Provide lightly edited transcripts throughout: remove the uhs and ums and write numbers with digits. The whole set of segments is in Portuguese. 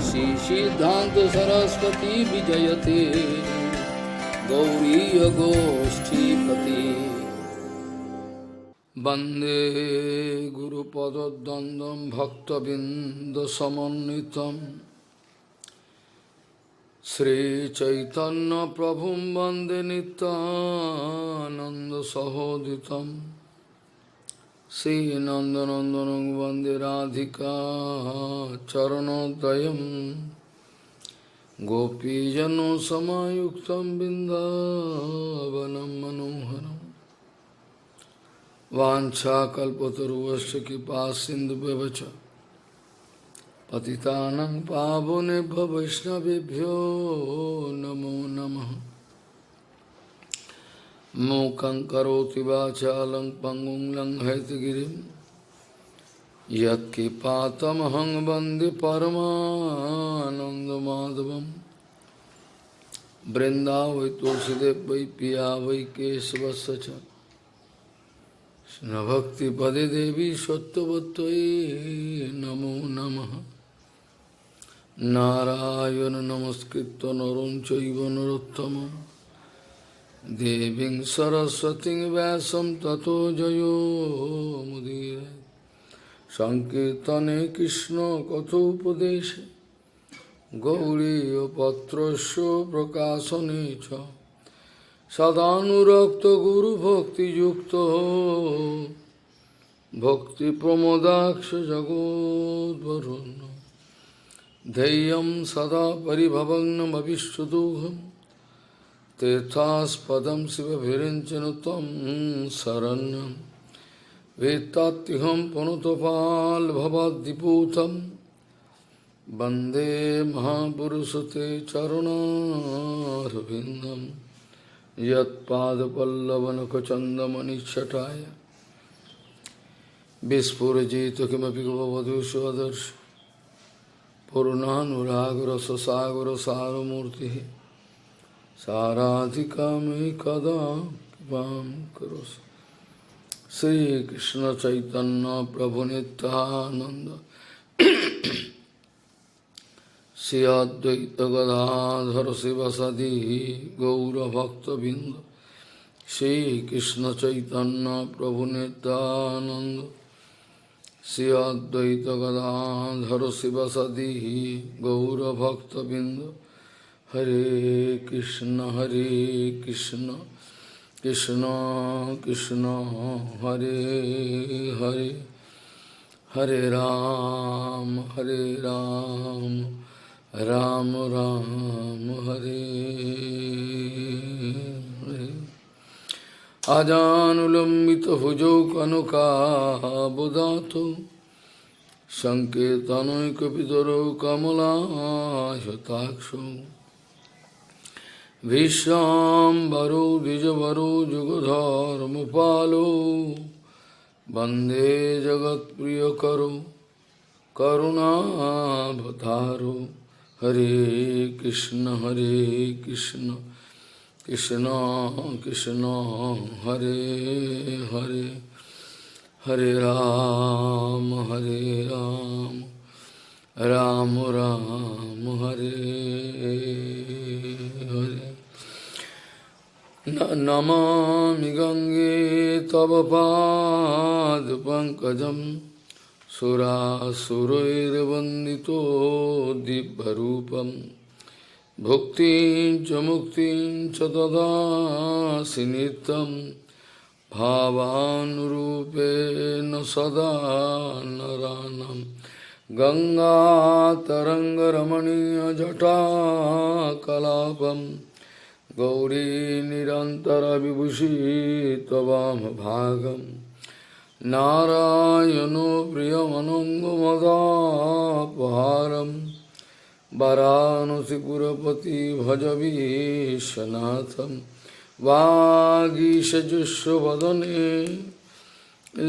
श्री सिद्धांत सरस्वती विजयते गौरी गोष्ठीपति वंदे गुरुपद्वंदं भक्तबिंदसमन्वितं श्रीचैतन्य प्रभुं वंदे नित्यानंद सहोदितं श्रीनंदनंदनं वंदे राधिका चरणोदयं गोपीजनों समायुक्तं बिन्दावनं मनोहरम् वाञ्छाकल्पतरुश्च कृपा सिन्धुभ्यश्च पतितानां पावनेभ्यो वैष्णवेभ्यो नमो नमः। मूकं करोति वाचालं पंगुं लंघयितगिरिं यत्कृपातमहं वन्दे परमानन्दमाधवम्। वृन्दावै तुलसीदेव वै पिया वै केशवस्य च भक्तिपदे देवी सत्यवत्त्वयि नमो नमः। नारायण नमस्कृत्य नरं चैव नरोत्तमं देवीं सरस्वतीं व्यासं ततो जयो मुदीरये। संकीर्तने कृष्ण कथोपदेशे गौरीयपत्रस्य प्रकाशने च सदानुरक्त गुरुभक्तियुक्तो भक्तिप्रमोदाक्ष जगोद्वरुण्य धैर्यं सदा परिभवग्नमभिष्टदोहं तीर्थास्पदं शिवभिरिञ्चन तं शरण्यं वेत्तात्युहं पुनतपाल्भवद्दिपूतं वन्दे महापुरुषते चरणारविन्दम् यत्पादपल्लवनखचन्दमनिच्छटाय विस्फुरजित किमपि गववधू स्वदर्श पूर्णानुरागरससागरसारमूर्तिः साराधिका मे कदा कृपां करोसि। श्रीकृष्ण चैतन्य प्रभु नित्यानंद श्री अद्वैत गदाधर शिवसदि गौरभक्तबिंद श्रीकृष्ण चैतन्य प्रभु नित्यानंद श्री अद्वैत गदाधर शिवसदि गौरभक्तबिंद। हरे कृष्ण कृष्ण कृष्ण हरे हरे हरे राम राम राम हरे हरे। आजानुलंबित भुजौ कनकाबुदातो संकेतनैकपितरो कमलायताक्षो विश्वाम्बरो द्विजवरो जुगधर्मपालो वन्दे जगत्प्रियकरो करुणावतारो। हरे कृष्ण कृष्ण कृष्ण हरे हरे हरे राम राम राम हरे हरे। नमामि गंगे तव पादपङ्कजं सुरासुरैर्वन्दितो दिव्यरूपं भुक्तिं च मुक्तिं च ददासि नित्यं भावानुरूपेण सदा नरानं। गङ्गातरङ्गरमणीयजटाकलापं गौरी निरन्तरविभूषी त्ववामभागम् नारायणो प्रियमनङ्गमदापहारं वाराणसीपुरपति भजवीशनाथं। वागीशजुष्वदने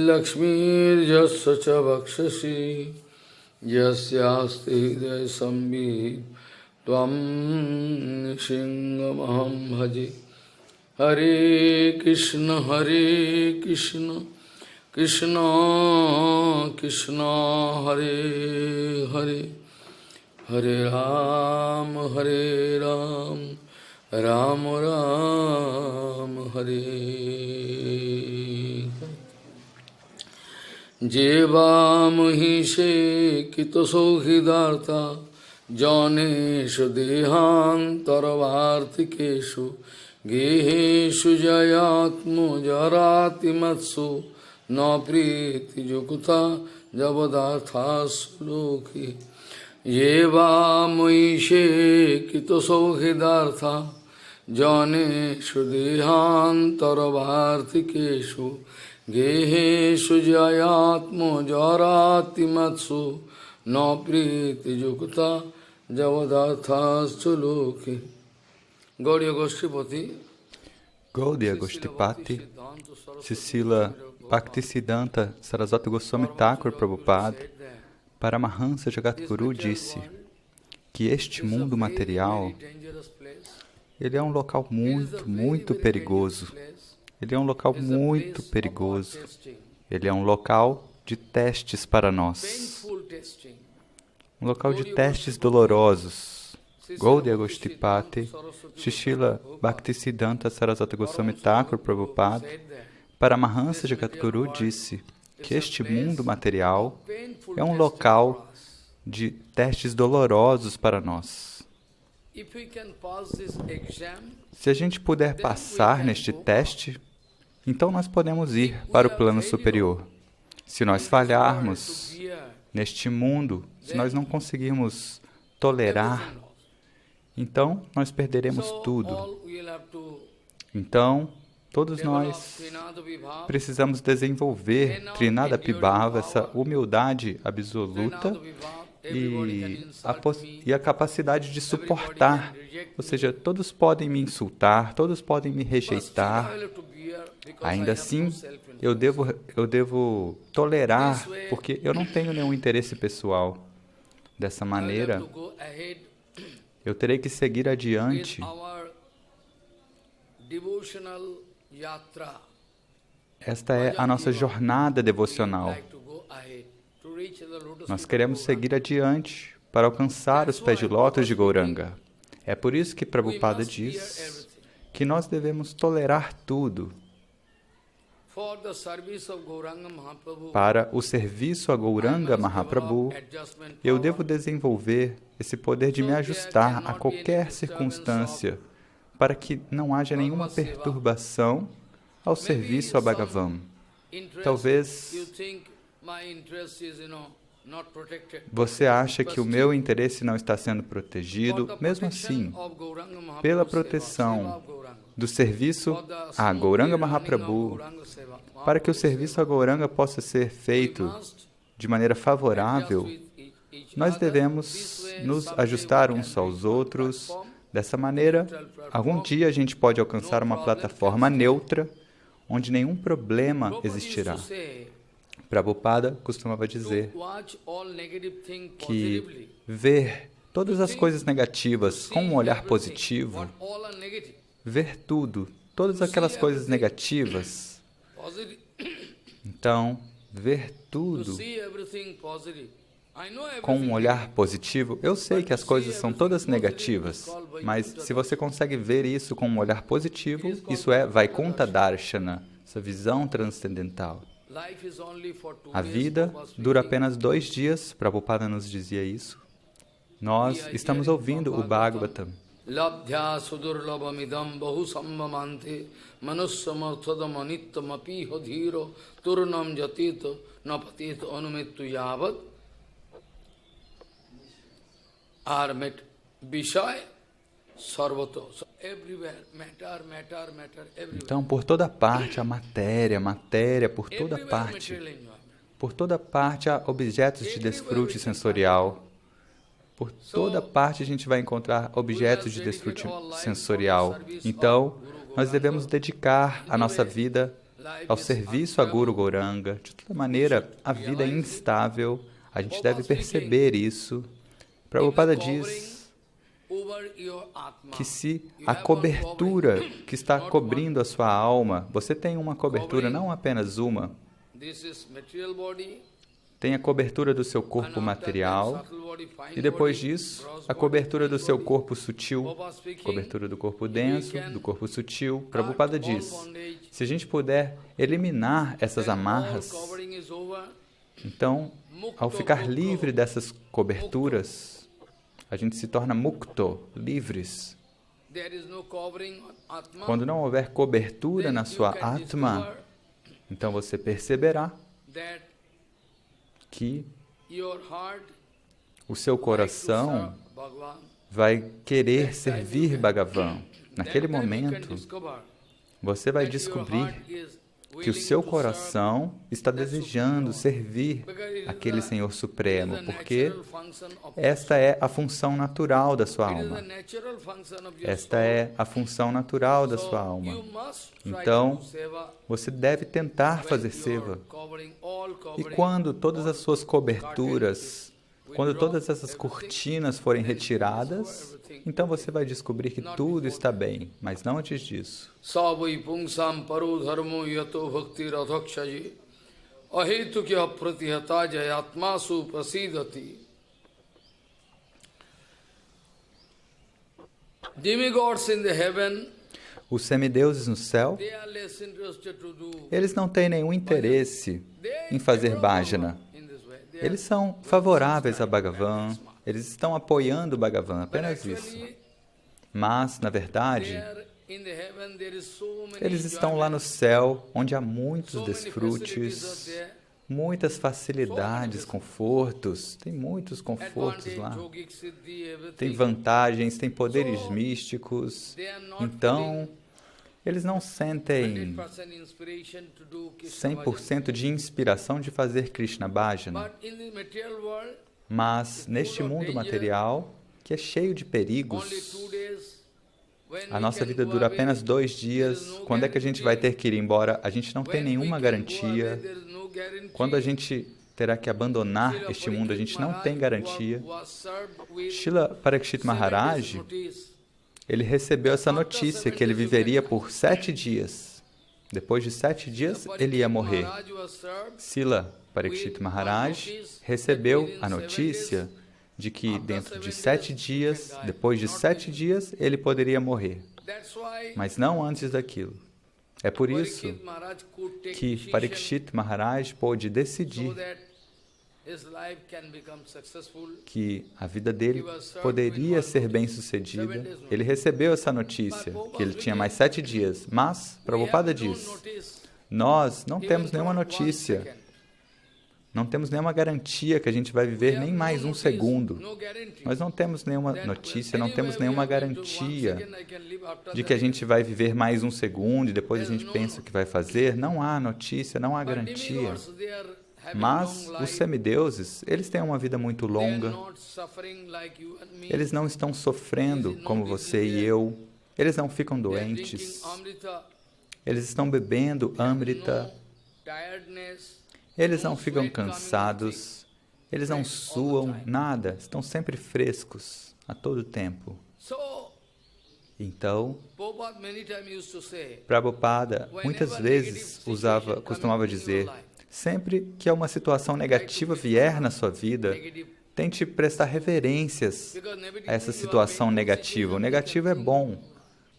लक्ष्मीर्यस्य च वक्षसि यस्यास्ति हृदयसंवित् त्वं सिंहमहं भजे। हरे कृष्ण कृष्ण कृष्ण हरे Hare Hare Ram, Ram Ram, Hare. Jeva Mahishe Kito Sohidartha Janeshu Dehantarvartikeshu Geheshu Jayatmo Jarati Matsu Na Priti Jukuta Javadarthas Loki Jeva Mahishe Kito Sohidartha Janeshu Dehantarvartikeshu Geheshu Jayatmo Jarati Matsu Na Priti Jukta Javadarthas Chuluki. Gaudiya Goshtipati, Gaudiya Goshtipati, Srila Bhaktisiddhanta Sarasvati Goswami Thakur Prabhupada, Paramahansa Jagadguru disse que este mundo material, ele é um local muito perigoso. Ele é um local muito perigoso. Ele é um local de testes para nós. Um local de testes dolorosos. Gaudiya Goshtipati, Srila Bhaktisiddhanta Sarasvati Goswami Thakur Prabhupada, Paramahansa Jagadguru disse que este mundo material é um local de testes dolorosos para nós. Se a gente puder passar neste teste, então nós podemos ir para o plano superior. Se nós falharmos neste mundo, se nós não conseguirmos tolerar, então nós perderemos tudo. Então, todos nós precisamos desenvolver Trinadapibhava, essa humildade absoluta e a capacidade de suportar. Ou seja, todos podem me insultar, todos podem me rejeitar. Ainda assim, eu devo tolerar, porque eu não tenho nenhum interesse pessoal. Dessa maneira, eu terei que seguir adiante Esta é a nossa jornada devocional. Nós queremos seguir adiante para alcançar os pés de lótus de Gauranga. É por isso que Prabhupada diz que nós devemos tolerar tudo. Para o serviço a Gauranga Mahaprabhu, eu devo desenvolver esse poder de me ajustar a qualquer circunstância, para que não haja nenhuma perturbação ao serviço a Bhagavan. Talvez você ache que o meu interesse não está sendo protegido. Mesmo assim, pela proteção do serviço a Gauranga Mahaprabhu, para que o serviço a Gauranga possa ser feito de maneira favorável, nós devemos nos ajustar uns aos outros. Dessa maneira, algum dia a gente pode alcançar uma plataforma neutra, onde nenhum problema existirá. Prabhupada costumava dizer que ver todas as coisas negativas com um olhar positivo, ver tudo, todas aquelas coisas negativas, então, ver tudo com um olhar positivo. Eu sei que as coisas são todas negativas, mas se você consegue ver isso com um olhar positivo, isso é Vaikuntha Darshana, essa visão transcendental. A vida dura apenas 2 dias, Prabhupada nos dizia isso. Nós estamos ouvindo o Bhagavatam. Labdhya sudurlabamidam bahu sambhamante manussamarthadam anittam apiho dhiro turnam jatito napatito anumittu yavat armet vishay sarvato. Então, por toda parte, a matéria, por toda parte. Por toda parte há objetos de desfrute sensorial. Por toda parte a gente vai encontrar objetos de desfrute sensorial. Então, nós devemos dedicar a nossa vida ao serviço a Guru Gauranga. De toda maneira, a vida é instável, a gente deve perceber isso. Prabhupada diz que se a cobertura que está cobrindo a sua alma, você tem uma cobertura, não apenas uma, tem a cobertura do seu corpo material, E depois disso, a cobertura do seu corpo sutil, cobertura do corpo denso, do corpo sutil. Prabhupada diz, se a gente puder eliminar essas amarras, então, ao ficar livre dessas coberturas, a gente se torna mukto, livres. Quando não houver cobertura na sua Atma, então você perceberá que o seu coração vai querer servir Bhagavan. Naquele momento, você vai descobrir que o seu coração está desejando servir aquele Senhor Supremo, porque esta é a função natural da sua alma. Esta é a função natural da sua alma. Então, você deve tentar fazer seva. E quando todas as suas coberturas, quando todas essas cortinas forem retiradas, então você vai descobrir que tudo está bem, mas não antes disso. Os semideuses no céu, eles não têm nenhum interesse em fazer bhajana. Eles são favoráveis a Bhagavan, eles estão apoiando o Bhagavan, apenas isso. Mas, na verdade, eles estão lá no céu, onde há muitos desfrutes, muitas facilidades, confortos, tem muitos confortos lá. Tem vantagens, tem poderes místicos. Então, eles não sentem 100% de inspiração de fazer Krishna Bhajana. Mas, neste mundo material, que é cheio de perigos, a nossa vida dura apenas 2 dias. Quando é que a gente vai ter que ir embora? A gente não tem nenhuma garantia. Quando a gente terá que abandonar este mundo, a gente não tem garantia. Srila Parikshit Maharaj, ele recebeu essa notícia que ele viveria por 7 dias. Depois de 7 dias, ele ia morrer. Srila Parikshit Maharaj recebeu a notícia de que dentro de 7 dias, depois de 7 dias, ele poderia morrer. Mas não antes daquilo. É por isso que Parikshit Maharaj pôde decidir que a vida dele poderia ser bem-sucedida. Ele recebeu essa notícia, que ele tinha mais 7 dias. Mas, Prabhupada diz, nós não temos nenhuma notícia, não temos nenhuma garantia que a gente vai viver nem mais 1 segundo. Nós não temos nenhuma notícia, não temos nenhuma garantia de que a gente vai viver mais 1 segundo e depois a gente pensa o que vai fazer. Não há notícia, não há garantia. Mas os semideuses, eles têm uma vida muito longa. Eles não estão sofrendo como você e eu. Eles não ficam doentes. Eles estão bebendo Amrita. Eles não ficam cansados. Eles não suam, nada. Estão sempre frescos, a todo tempo. Então, Prabhupada muitas vezes costumava dizer, sempre que uma situação negativa vier na sua vida, tente prestar reverências a essa situação negativa. O negativo é bom,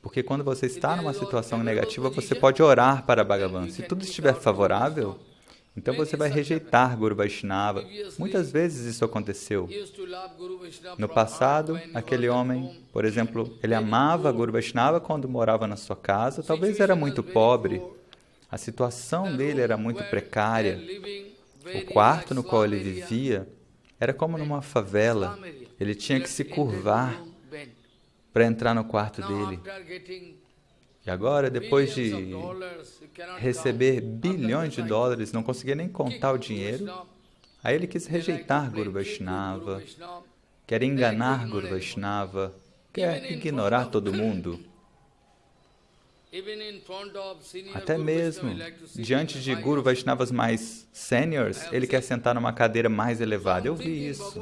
porque quando você está numa situação negativa, você pode orar para Bhagavan. Se tudo estiver favorável, então você vai rejeitar Guru Vaishnava. Muitas vezes isso aconteceu. No passado, aquele homem, por exemplo, ele amava Guru Vaishnava quando morava na sua casa, talvez era muito pobre. A situação dele era muito precária. O quarto no qual ele vivia era como numa favela. Ele tinha que se curvar para entrar no quarto dele. E agora, depois de receber bilhões de dólares, não conseguia nem contar o dinheiro, aí ele quis rejeitar Guru Vaishnava, quer enganar Guru Vaishnava, quer ignorar todo mundo. Até mesmo diante de Guru Vaishnavas mais seniors, ele quer sentar numa cadeira mais elevada. Eu vi isso.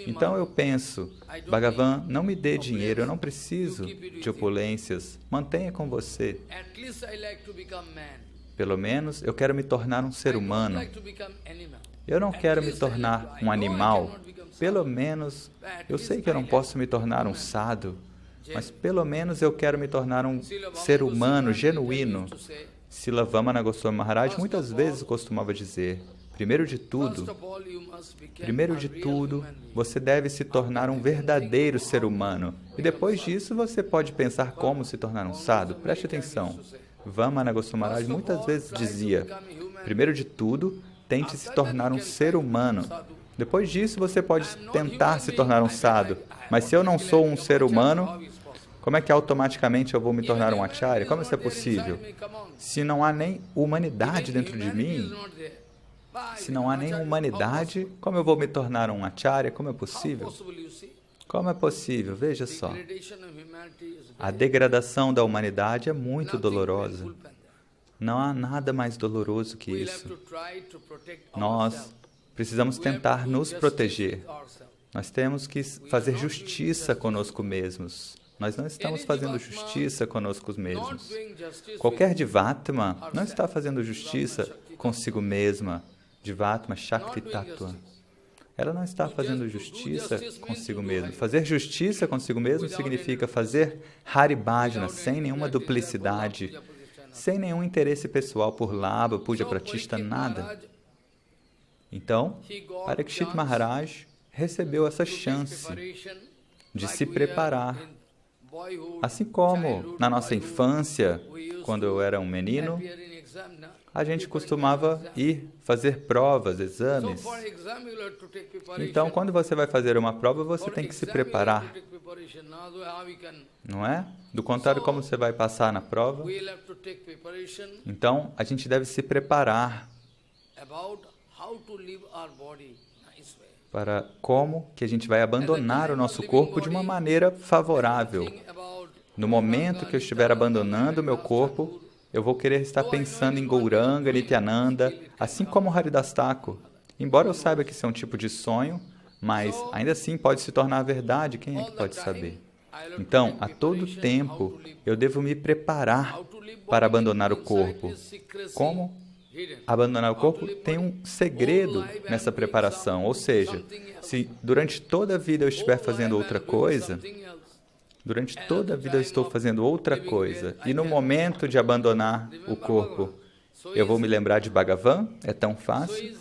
Então eu penso, Bhagavan, não me dê dinheiro, eu não preciso de opulências, mantenha com você. Pelo menos eu quero me tornar um ser humano. Eu não quero me tornar um animal. pelo menos, eu sei que eu não posso me tornar um sadhu, mas pelo menos eu quero me tornar um ser humano genuíno. Srila Vamana Goswami Maharaj muitas vezes costumava dizer, primeiro de tudo, você deve se tornar um verdadeiro ser humano. E depois disso, você pode pensar como se tornar um sadhu. Preste atenção. Vamana Goswami Maharaj muitas vezes dizia, primeiro de tudo, tente se tornar um ser humano. Depois disso, você pode tentar se tornar um sadhu. Mas se eu não sou um ser humano, como é que automaticamente eu vou me tornar um acharya? Como isso é possível? Se não há nem humanidade dentro de mim, se não há nem humanidade, como eu vou me tornar um acharya? Como é possível? Como é possível? Veja só. A degradação da humanidade é muito dolorosa. Não há nada mais doloroso que isso. Nós precisamos tentar nos proteger. Nós temos que fazer justiça conosco mesmos. Nós não estamos fazendo justiça conosco mesmos. Qualquer Jivatma não está fazendo justiça consigo mesma. Jivatma Shakti Tattva. Ela não está fazendo justiça consigo mesma. Fazer justiça consigo mesmo significa fazer Hari Bhajana sem nenhuma duplicidade, sem nenhum interesse pessoal por Labha, Puja Pratishta, nada. Então, Parikshit Maharaj recebeu essa chance de se preparar. Assim como na nossa infância, quando eu era um menino, a gente costumava ir fazer provas, exames. Então, quando você vai fazer uma prova, você tem que se preparar. Não é? Do contrário, como você vai passar na prova? Então, a gente deve se preparar para como que a gente vai abandonar o nosso corpo de uma maneira favorável. No momento que eu estiver abandonando o meu corpo, eu vou querer estar pensando em Gauranga, Nityananda, assim como Haridas Thakur. Embora eu saiba que isso é um tipo de sonho, mas ainda assim pode se tornar verdade, quem é que pode saber? Então, a todo tempo, eu devo me preparar para abandonar o corpo. Como abandonar o corpo? Tem um segredo nessa preparação, ou seja, se durante toda a vida eu estiver fazendo outra coisa, durante toda a vida eu estou fazendo outra coisa, e no momento de abandonar o corpo, eu vou me lembrar de Bhagavan? É tão fácil?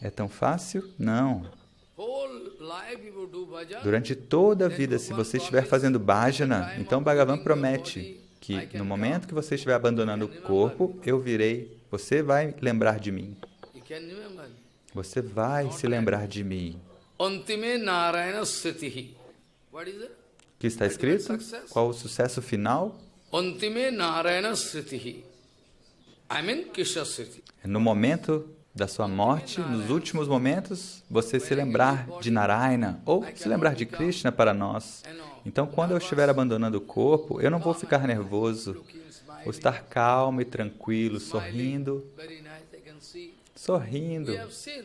É tão fácil? Não. Durante toda a vida, se você estiver fazendo bhajana, então Bhagavan promete que no momento que você estiver abandonando o corpo, eu virei, você vai lembrar de mim. Você vai se lembrar de mim. Antime Narayana Sritihi. What is it? O que está escrito? Qual o sucesso final? Antime Narayana Sritihi. I mean Krishna Sriti. No momento da sua morte, nos últimos momentos, você se lembrar de Narayana ou se lembrar de Krishna para nós. Então, quando eu estiver abandonando o corpo, eu não vou ficar nervoso. Vou estar calmo e tranquilo, sorrindo,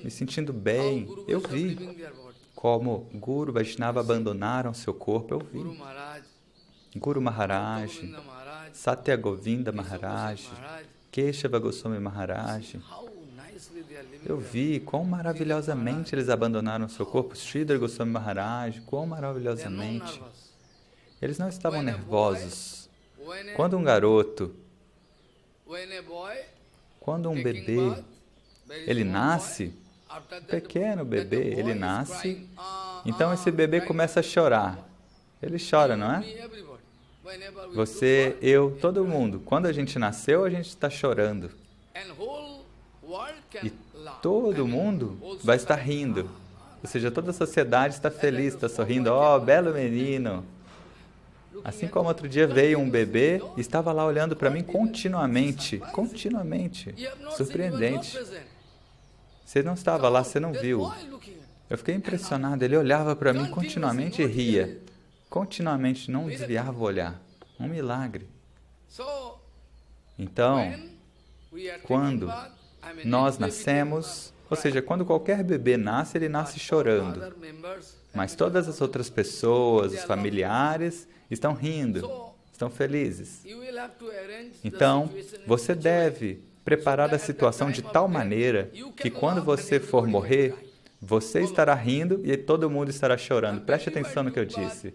me sentindo bem. Eu vi como Guru Vaishnava abandonaram seu corpo, eu vi. Guru Maharaj, Satya Govinda Maharaj, Keshava Goswami Maharaj. Eu vi quão maravilhosamente eles abandonaram seu corpo. Sridhar Goswami Maharaj, quão maravilhosamente. Eles não estavam nervosos. Quando um garoto, quando um bebê, ele nasce, um pequeno bebê, ele nasce, então esse bebê começa a chorar. Ele chora, não é? Você, eu, todo mundo. Quando a gente nasceu, a gente está chorando. E todo mundo vai estar rindo. Ou seja, toda a sociedade está feliz, está sorrindo. Oh, belo menino! Assim como outro dia veio um bebê e estava lá olhando para mim continuamente. Surpreendente. Você não estava lá, você não viu. Eu fiquei impressionado. Ele olhava para mim continuamente e ria. Continuamente, não desviava o olhar. Um milagre. Então, quando nós nascemos, ou seja, quando qualquer bebê nasce, ele nasce chorando. Mas todas as outras pessoas, os familiares, estão rindo, estão felizes. Então, você deve preparar a situação de tal maneira que quando você for morrer, Você estará rindo e todo mundo estará chorando. Preste atenção no que eu disse.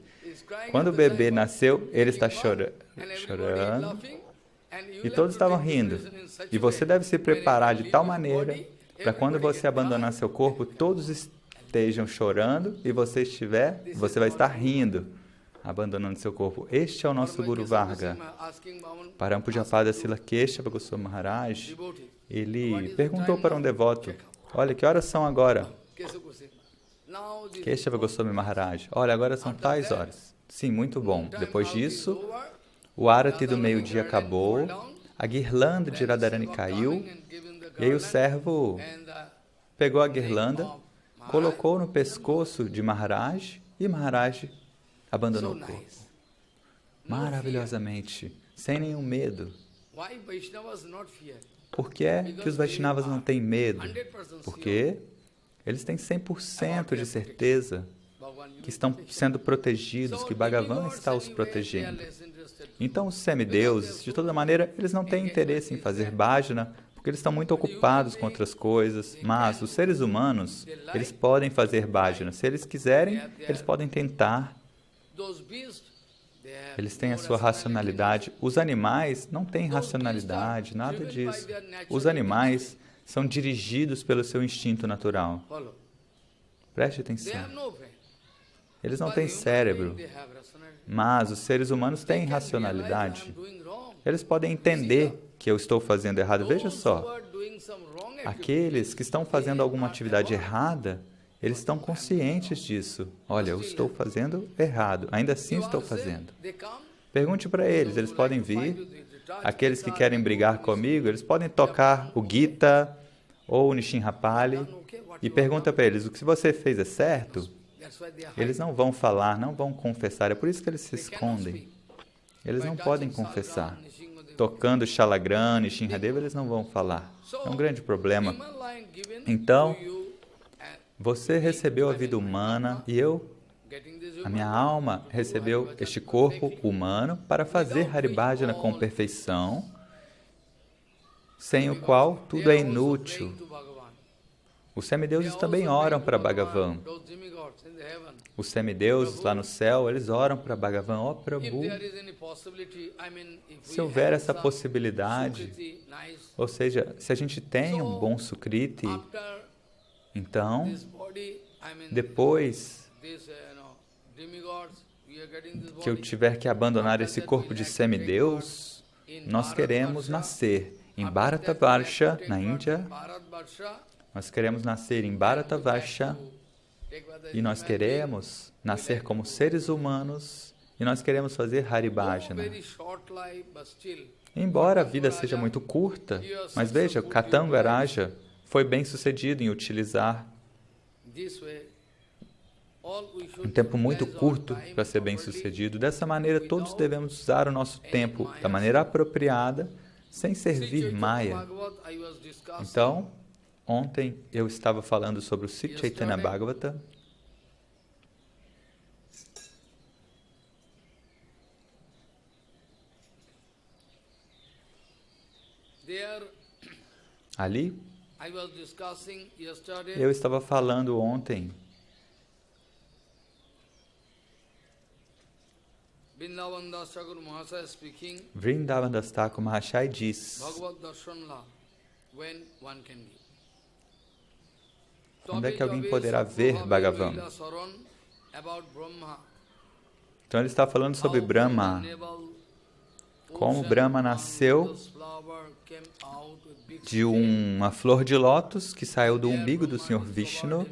Quando o bebê nasceu, ele está chorando. E todos estavam rindo. E você deve se preparar de tal maneira para quando você abandonar seu corpo, todos estejam chorando e você vai estar rindo, abandonando seu corpo. Este é o nosso Guru Varga. Parampujyapada Srila Keshava Goswami Maharaj, ele perguntou para um devoto, olha, que horas são agora? Keshava Goswami Maharaj, olha, agora são tais horas. Sim, muito bom. Depois disso, o Arati do meio-dia acabou, a guirlanda de Radharani caiu, e aí o servo pegou a guirlanda, colocou no pescoço de Maharaj, e Maharaj abandonou o corpo. Maravilhosamente, sem nenhum medo. Por que é que os Vaishnavas não têm medo? Porque eles têm 100% de certeza que estão sendo protegidos, que Bhagavan está os protegendo. Então, os semideuses, de toda maneira, eles não têm interesse em fazer bhajana, porque eles estão muito ocupados com outras coisas, mas os seres humanos, eles podem fazer bhajana. Se eles quiserem, eles podem tentar. Eles têm a sua racionalidade. Os animais não têm racionalidade, nada disso. Os animais são dirigidos pelo seu instinto natural. Preste atenção. Eles não têm cérebro, mas os seres humanos têm racionalidade. Eles podem entender que eu estou fazendo errado. Veja só, aqueles que estão fazendo alguma atividade errada, eles estão conscientes disso. Olha, eu estou fazendo errado, ainda assim estou fazendo. Pergunte para eles, eles podem vir. Aqueles que querem brigar comigo, eles podem tocar o Gita ou o Nishinrapali e pergunta para eles, o que você fez é certo? Eles não vão falar, não vão confessar, é por isso que eles se escondem. Eles não podem confessar. Tocando Shalagram, Nishinradeva, eles não vão falar. É um grande problema. Então, você recebeu a vida humana e a minha alma, recebeu este corpo humano para fazer Haribhajana com perfeição, sem o qual tudo é inútil. Os semideuses também oram para Bhagavan. Os semideuses lá no céu, eles oram para Bhagavan. Ó Prabhu, se houver essa possibilidade, ou seja, se a gente tem um bom Sukriti, então, depois que eu tiver que abandonar esse corpo de semideus, nós queremos nascer em Bharatavarsha, na Índia. Nós queremos nascer em Bharatavarsha e nós queremos nascer como seres humanos e nós queremos fazer Haribhajana. Embora a vida seja muito curta, mas veja, Katangaraja foi bem sucedido em utilizar um tempo muito curto para ser bem sucedido. Dessa maneira, todos devemos usar o nosso tempo da maneira apropriada, sem servir Maya. Então, ontem eu estava falando sobre o Sri Chaitanya Bhagavata. Ali, eu estava falando ontem Vrindavan Das Thakur Mahashaya diz: onde é que alguém poderá ver Bhagavan? Então ele está falando sobre Brahma. Como Brahma nasceu de uma flor de lótus que saiu do umbigo do Senhor Vishnu,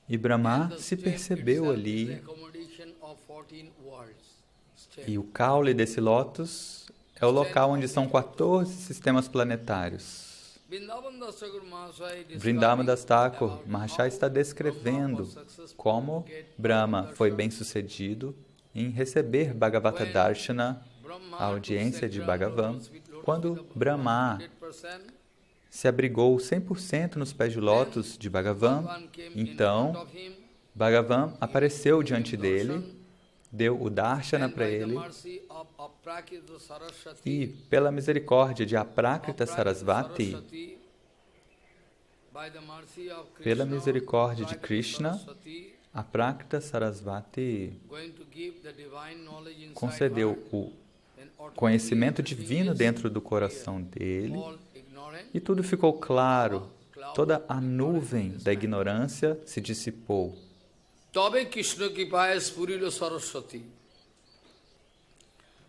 e Brahma se percebeu ali. E o caule desse lótus é o local onde estão 14 sistemas planetários. Vrindavan Das Thakur Mahashaya está descrevendo como Brahma foi bem sucedido em receber Bhagavata Darshana, a audiência de Bhagavan, quando Brahma se abrigou 100% nos pés de lótus de Bhagavan. Então, Bhagavan apareceu diante dele, deu o Darshana para ele, e pela misericórdia de Aprakrita Sarasvati, Pela misericórdia de Krishna, a Prakrita Sarasvati concedeu o conhecimento divino dentro do coração dele e tudo ficou claro. Toda a nuvem da ignorância se dissipou. Tobe Krishna kipaya spurilo Saraswati.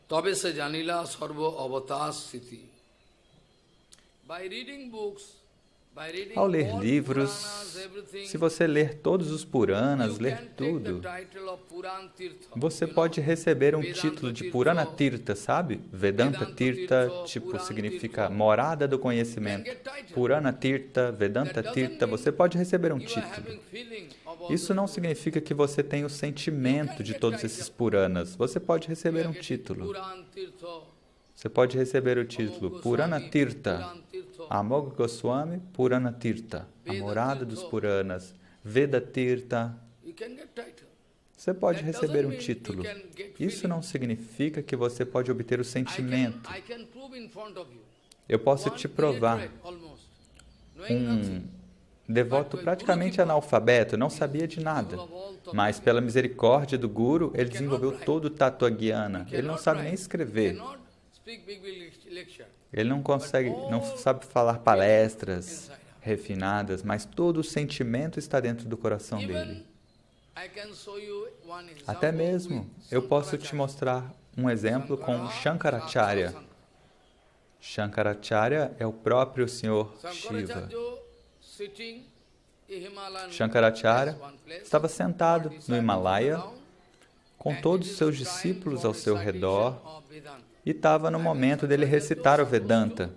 Tobe se janila sarvo avatas siti. By reading books, ao ler livros, se você ler todos os Puranas, ler tudo, você pode receber um título de Purana Tirtha, sabe? Vedanta Tirtha, tipo, significa morada do conhecimento. Purana Tirtha, Vedanta Tirtha, você pode receber um título. Isso não significa que você tem o sentimento de todos esses Puranas. Você pode receber um título. Você pode receber o título Purana Tirtha, Amoga Goswami Purana Tirtha, a morada dos Puranas, Veda Tirtha. Você pode receber um título. Isso não significa que você pode obter o sentimento. Eu posso te provar. Um devoto praticamente analfabeto, não sabia de nada, mas pela misericórdia do Guru, ele desenvolveu todo o Tattva-gyana. Ele não sabe nem escrever. Ele não consegue, não sabe falar palestras refinadas, mas todo o sentimento está dentro do coração dele. Até mesmo, eu posso te mostrar um exemplo com Shankaracharya. Shankaracharya é o próprio Senhor Shiva. Shankaracharya estava sentado no Himalaia com todos os seus discípulos ao seu redor e estava no momento dele recitar o Vedanta.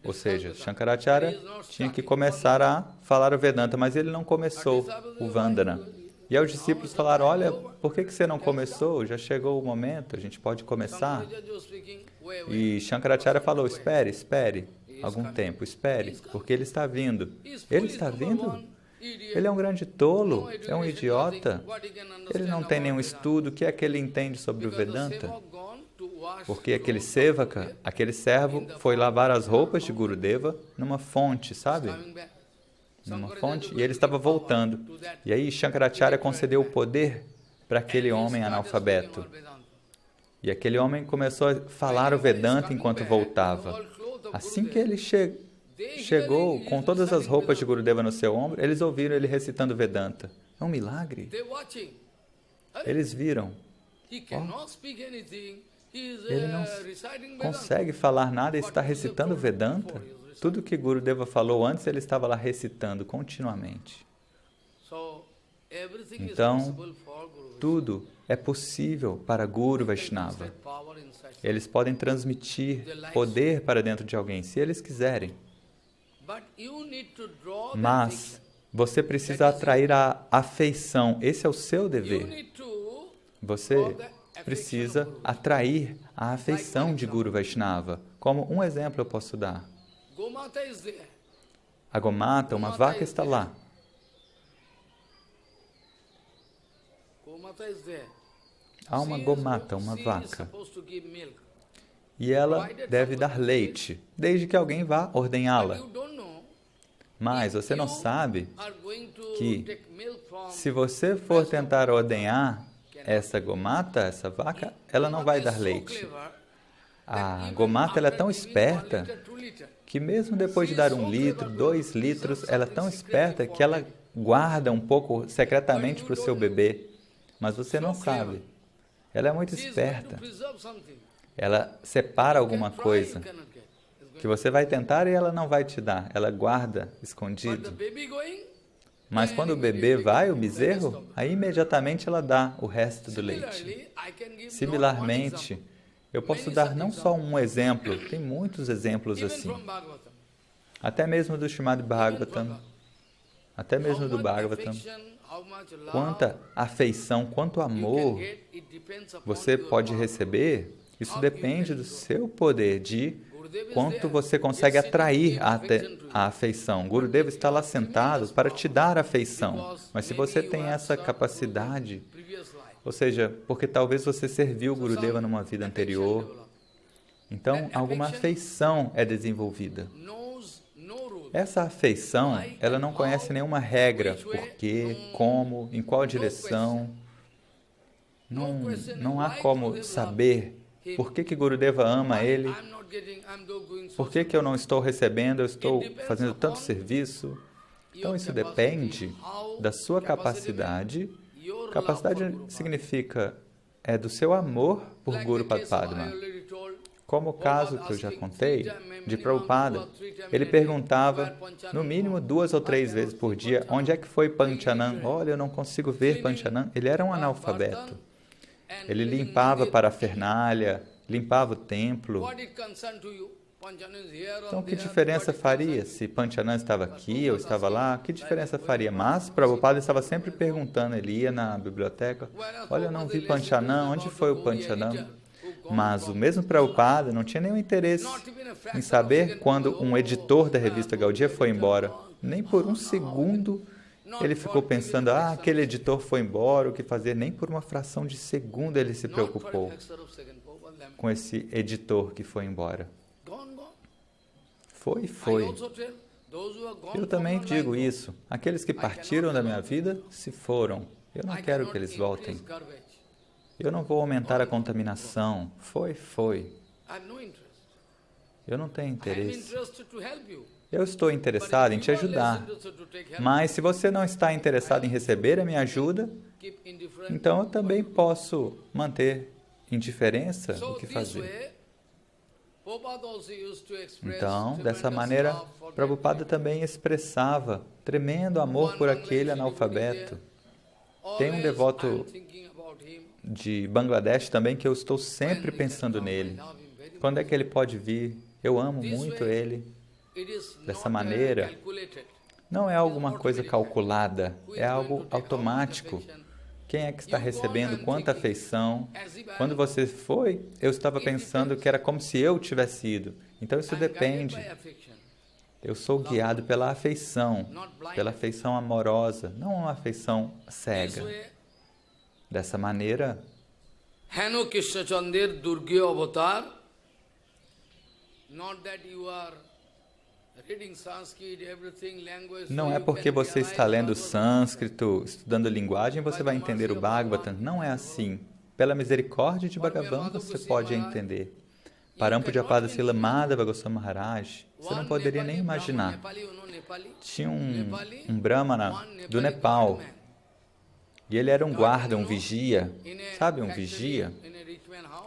Ou seja, Shankaracharya tinha que começar a falar o Vedanta, mas ele não começou o Vandana. E aí os discípulos falaram, olha, por que você não começou? Já chegou o momento, a gente pode começar. E Shankaracharya falou, espere algum tempo, espere, porque ele está vindo. Ele está vindo? Ele é um grande tolo, é um idiota. Ele não tem nenhum estudo, o que é que ele entende sobre o Vedanta? Porque aquele sevaka, aquele servo, foi lavar as roupas de Gurudeva numa fonte, sabe? Numa fonte, e ele estava voltando. E aí Shankaracharya concedeu o poder para aquele homem analfabeto. E aquele homem começou a falar o Vedanta enquanto voltava. Assim que ele chegou com todas as roupas de Gurudeva no seu ombro, eles ouviram ele recitando Vedanta. É um milagre. Eles viram. Ele não consegue falar nada e está recitando Vedanta. Tudo que Gurudeva falou antes, ele estava lá recitando continuamente. Então, tudo é possível para Guru Vaishnava. Eles podem transmitir poder para dentro de alguém, se eles quiserem. Mas você precisa atrair a afeição. Esse é o seu dever. Você precisa atrair a afeição de Guru Vaishnava. Como um exemplo eu posso dar. A Gomata, uma vaca, está lá. Há uma Gomata, uma vaca. E ela deve dar leite, desde que alguém vá ordenhá-la. Mas você não sabe que, se você for tentar ordenhar essa Gomata, essa vaca, ela não vai dar leite. A Gomata ela é tão esperta que mesmo depois de dar 1 litro, 2 litros, ela é tão esperta que ela guarda um pouco secretamente para o seu bebê. Mas você não sabe. Ela é muito esperta. Ela separa alguma coisa que você vai tentar e ela não vai te dar. Ela guarda escondido. Mas quando o bebê vai, o bezerro, aí imediatamente ela dá o resto do leite. Similarmente, eu posso dar não só um exemplo, tem muitos exemplos assim. Até mesmo do Srimad Bhagavatam, até mesmo do Bhagavatam. Quanta afeição, quanto amor você pode receber, isso depende do seu poder, de quanto você consegue atrair a afeição. Gurudeva está lá sentado para te dar afeição, mas se você tem essa capacidade, ou seja, porque talvez você serviu Gurudeva numa vida anterior, então alguma afeição é desenvolvida. Essa afeição, ela não conhece nenhuma regra, por quê, como, em qual direção. Não há como saber por que Gurudeva ama ele, por que eu não estou recebendo, eu estou fazendo tanto serviço. Então, isso depende da sua capacidade. Capacidade significa, do seu amor por Guru Padma. Como o caso que eu já contei, de Prabhupada, ele perguntava, no mínimo 2 ou 3 vezes por dia, onde é que foi Panchanam? Olha, eu não consigo ver Panchanam. Ele era um analfabeto. Ele limpava a parafernália, limpava o templo. Então, que diferença faria se Panchanam estava aqui ou estava lá? Que diferença faria? Mas Prabhupada estava sempre perguntando, ele ia na biblioteca, olha, eu não vi Panchanam, onde foi o Panchanam? Mas o mesmo Prabhupada não tinha nenhum interesse em saber quando um editor da revista Gaudiya foi embora. Nem por um segundo ele ficou pensando, aquele editor foi embora, o que fazer? Nem por uma fração de segundo ele se preocupou com esse editor que foi embora. Foi. Eu também digo isso. Aqueles que partiram da minha vida, se foram. Eu não quero que eles voltem. Eu não vou aumentar a contaminação. Foi. Eu não tenho interesse. Eu estou interessado em te ajudar. Mas se você não está interessado em receber a minha ajuda, então eu também posso manter indiferença o que fazer. Então, dessa maneira, Prabhupada também expressava tremendo amor por aquele analfabeto. Tem um devoto de Bangladesh também que eu estou sempre pensando nele. Quando é que ele pode vir? Eu amo muito ele. Dessa maneira, não é alguma coisa calculada, é algo automático. Quem é que está recebendo quanta afeição? Quando você foi, eu estava pensando que era como se eu tivesse ido. Então isso depende. Eu sou guiado pela afeição amorosa, não uma afeição cega. Dessa maneira, Hano Krishna Chandir Durgya Avatar, not that you are não é porque você está lendo sânscrito, estudando linguagem, você vai entender o Bhagavatam. Não é assim. Pela misericórdia de Bhagavan, você pode entender. Parampujyapada Srila Madhava Goswami Maharaj, você não poderia nem imaginar. Tinha um brahmana do Nepal, e ele era um guarda, um vigia. Sabe, um vigia?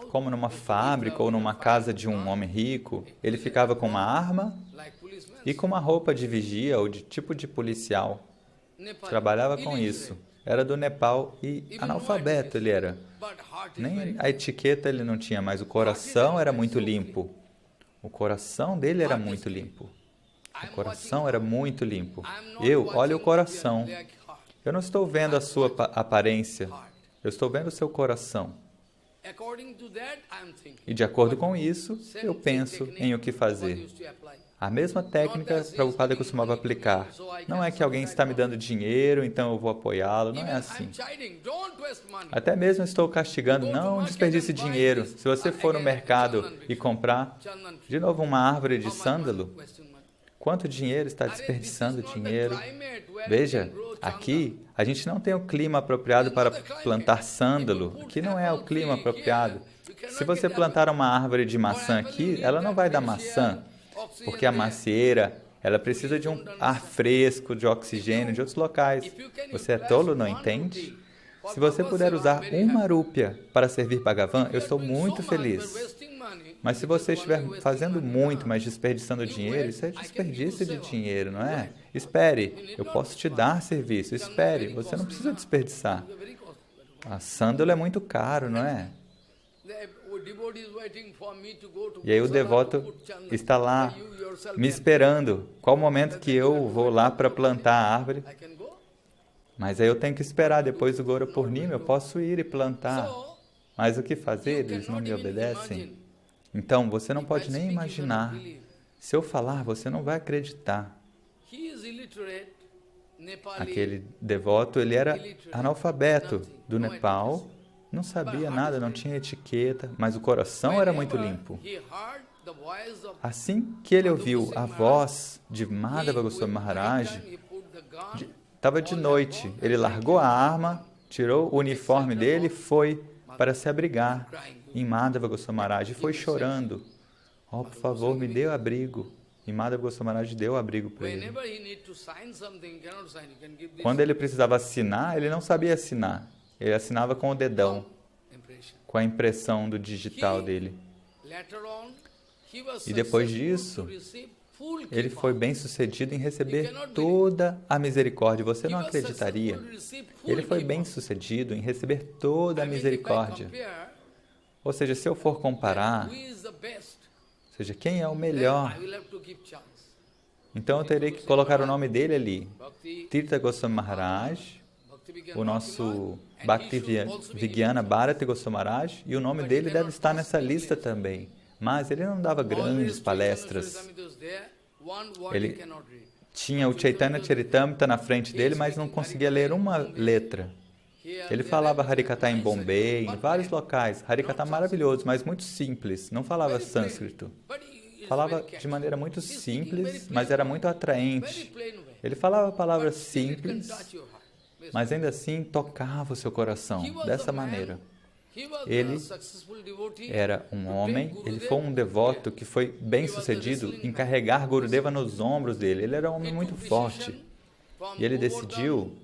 Como numa fábrica ou numa casa de um homem rico, ele ficava com uma arma e com uma roupa de vigia ou de tipo de policial. Trabalhava com isso. Era do Nepal e analfabeto ele era. Nem a etiqueta ele não tinha, mas o coração era muito limpo. O coração dele era muito limpo. O coração era muito limpo. Olha o coração. Eu não estou vendo a sua aparência. Eu estou vendo o seu coração. E de acordo com isso, eu penso em o que fazer. A mesma técnica Prabhupada costumava aplicar. Não é que alguém está me dando dinheiro, então eu vou apoiá-lo. Não é assim. Até mesmo estou castigando, não desperdice dinheiro. Se você for no mercado e comprar, de novo, uma árvore de sândalo, quanto dinheiro está desperdiçando dinheiro? Veja, aqui a gente não tem o clima apropriado para plantar sândalo. Aqui não é o clima apropriado. Se você plantar uma árvore de maçã aqui, ela não vai dar maçã. Porque a macieira, ela precisa de um ar fresco, de oxigênio, de outros locais. Você é tolo, não entende? Se você puder usar uma rúpia para servir Bhagavan, eu estou muito feliz. Mas se você estiver fazendo muito, mas desperdiçando dinheiro, isso é desperdício de dinheiro, não é? Espere, eu posso te dar serviço. Espere, você não precisa desperdiçar. A sândalo é muito caro, não é? E aí o devoto está lá me esperando. Qual o momento que eu vou lá para plantar a árvore? Mas aí eu tenho que esperar depois do Gaura Purnima, eu posso ir e plantar. Mas o que fazer? Eles não me obedecem. Então, você não pode nem imaginar. Se eu falar, você não vai acreditar. Aquele devoto, ele era analfabeto do Nepal, não sabia nada, não tinha etiqueta, mas o coração era muito limpo. Assim que ele ouviu a voz de Madhava Goswami Maharaj, estava de noite, ele largou a arma, tirou o uniforme dele e foi para se abrigar em Madhava Goswami Maharaj e foi chorando. Oh, por favor, me dê abrigo. E Madhava Goswami Maharaj deu abrigo para ele. Quando ele precisava assinar, ele não sabia assinar. Ele assinava com o dedão, com a impressão do digital dele. E depois disso, ele foi bem sucedido em receber toda a misericórdia. Você não acreditaria. Ele foi bem sucedido em receber toda a misericórdia. Ou seja, se eu for comparar, ou seja, quem é o melhor? Então eu terei que colocar o nome dele ali. Tirtha Goswami Maharaj, o nosso Bhakti-Vigyana Bharati Goswami Maharaj, e o nome dele deve estar nessa lista também. Mas ele não dava grandes palestras. Ele tinha o Chaitanya Charitamrita na frente dele, mas não conseguia ler uma letra. Ele falava Harikatha em Bombay, em vários locais. Harikatha maravilhoso, mas muito simples. Não falava sânscrito. Falava de maneira muito simples, mas era muito atraente. Ele falava palavras simples, mas ainda assim tocava o seu coração, dessa maneira. Ele era um homem, ele foi um devoto que foi bem sucedido em carregar Gurudeva nos ombros dele. Ele era um homem muito forte. E ele decidiu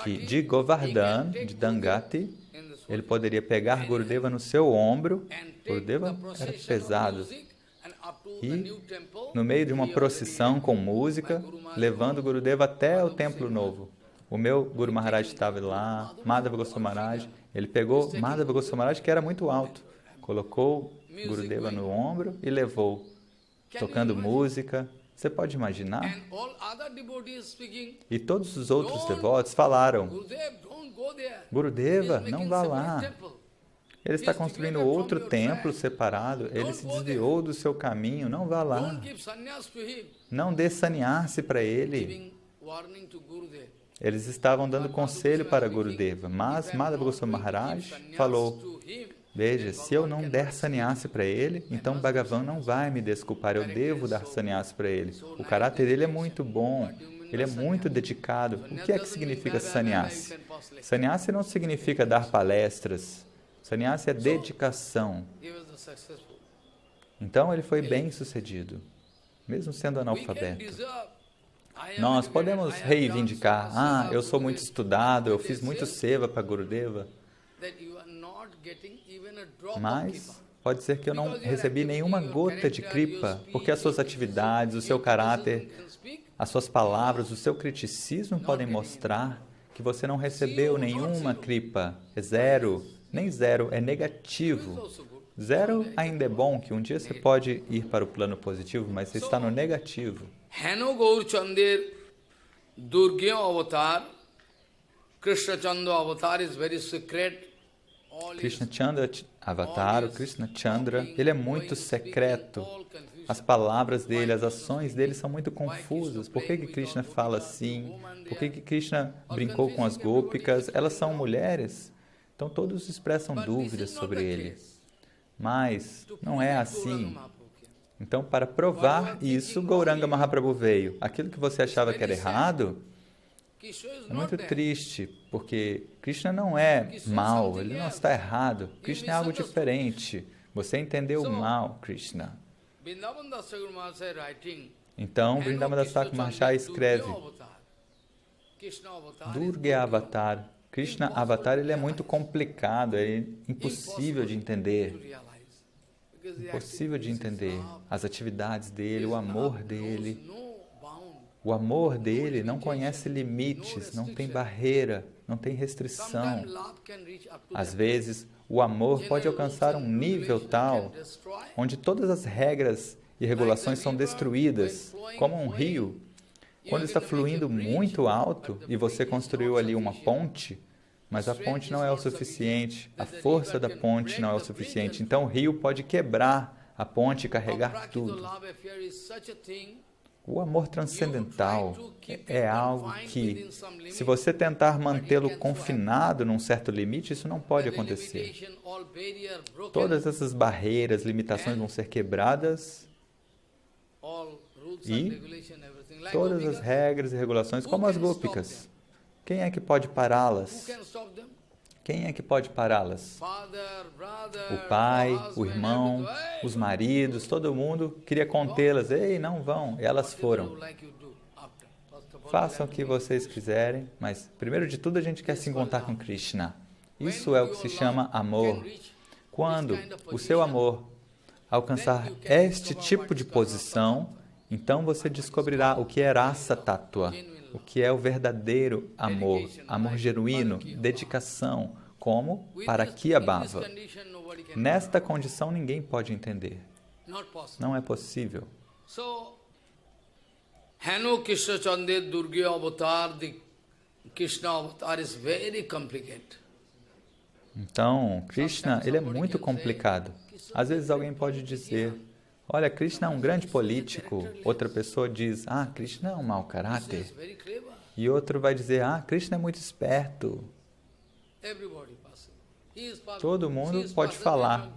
que de Govardhan, de Dangati, ele poderia pegar Gurudeva no seu ombro. Gurudeva era pesado. E no meio de uma procissão com música, levando Gurudeva até o Templo Novo. O meu Guru Maharaj estava lá, Madhava Goswami Maharaj. Ele pegou Madhava Goswami Maharaj, que era muito alto, colocou Gurudeva no ombro e levou, tocando música. Você pode imaginar? E todos os outros devotos falaram, Gurudeva, não vá lá. Ele está construindo outro templo separado, ele se desviou do seu caminho, não vá lá. Não dê sannyasi para ele. Eles estavam dando conselho para Gurudeva, mas Madhava Goswami Maharaj falou, veja, se eu não der sannyasi para ele, então Bhagavan não vai me desculpar, eu devo dar sannyasi para ele. O caráter dele é muito bom, ele é muito dedicado. O que é que significa sannyasi? Sannyasi não significa dar palestras, sannyasi é dedicação. Então ele foi bem sucedido, mesmo sendo analfabeto. Nós podemos reivindicar, eu sou muito estudado, eu fiz muito seva para Gurudeva, mas pode ser que eu não recebi nenhuma gota de kripa, porque as suas atividades, o seu caráter, as suas palavras, o seu criticismo podem mostrar que você não recebeu nenhuma kripa. É zero, nem zero, é negativo. Zero ainda é bom, que um dia você pode ir para o plano positivo, mas você está no negativo. Heno Gaur Chandir Durgya Avatar, Krishna Chandra Avatar is very secret. Krishna Chandra Avatar, o Krishna Chandra, ele é muito secreto. As palavras dele, as ações dele são muito confusas. Por que Krishna fala assim? Por que Krishna brincou com as gópicas? Elas são mulheres. Então todos expressam dúvidas sobre ele. Mas não é assim. Então, para provar isso, Gauranga Mahaprabhu veio. Aquilo que você achava que era errado, é muito triste, porque Krishna não é mal, ele não está errado. Krishna é algo diferente. Você entendeu mal, Krishna. Então, Vrindavan Thakur Maharaj escreve, Durga Avatar. Krishna Avatar, ele é muito complicado, é impossível de entender. Impossível de entender as atividades dele, o amor dele. O amor dele não conhece limites, não tem barreira, não tem restrição. Às vezes, o amor pode alcançar um nível tal, onde todas as regras e regulações são destruídas, como um rio. Quando está fluindo muito alto e você construiu ali uma ponte, mas a ponte não é o suficiente, a força da ponte não é o suficiente. Então o rio pode quebrar a ponte e carregar tudo. O amor transcendental é algo que, se você tentar mantê-lo confinado num certo limite, isso não pode acontecer. Todas essas barreiras, limitações vão ser quebradas e todas as regras e regulações, como as gôpicas. Quem é que pode pará-las? Quem é que pode pará-las? O pai, o irmão, os maridos, todo mundo queria contê-las. Ei, não vão. E elas foram. Façam o que vocês quiserem, mas primeiro de tudo a gente quer se encontrar com Krishna. Isso é o que se chama amor. Quando o seu amor alcançar este tipo de posição, então você descobrirá o que é Rasa Tattva, o que é o verdadeiro amor, amor genuíno, dedicação, como Parakyabhava. Nesta condição ninguém pode entender. Não é possível. Hanu Krishna Chandra Durga Avatar, the Krishna Avatar is very complicated. Então, Krishna, ele é muito complicado. Às vezes alguém pode dizer, olha, Krishna é um grande político. Outra pessoa diz, Krishna é um mau caráter. E outro vai dizer, Krishna é muito esperto. Todo mundo pode falar.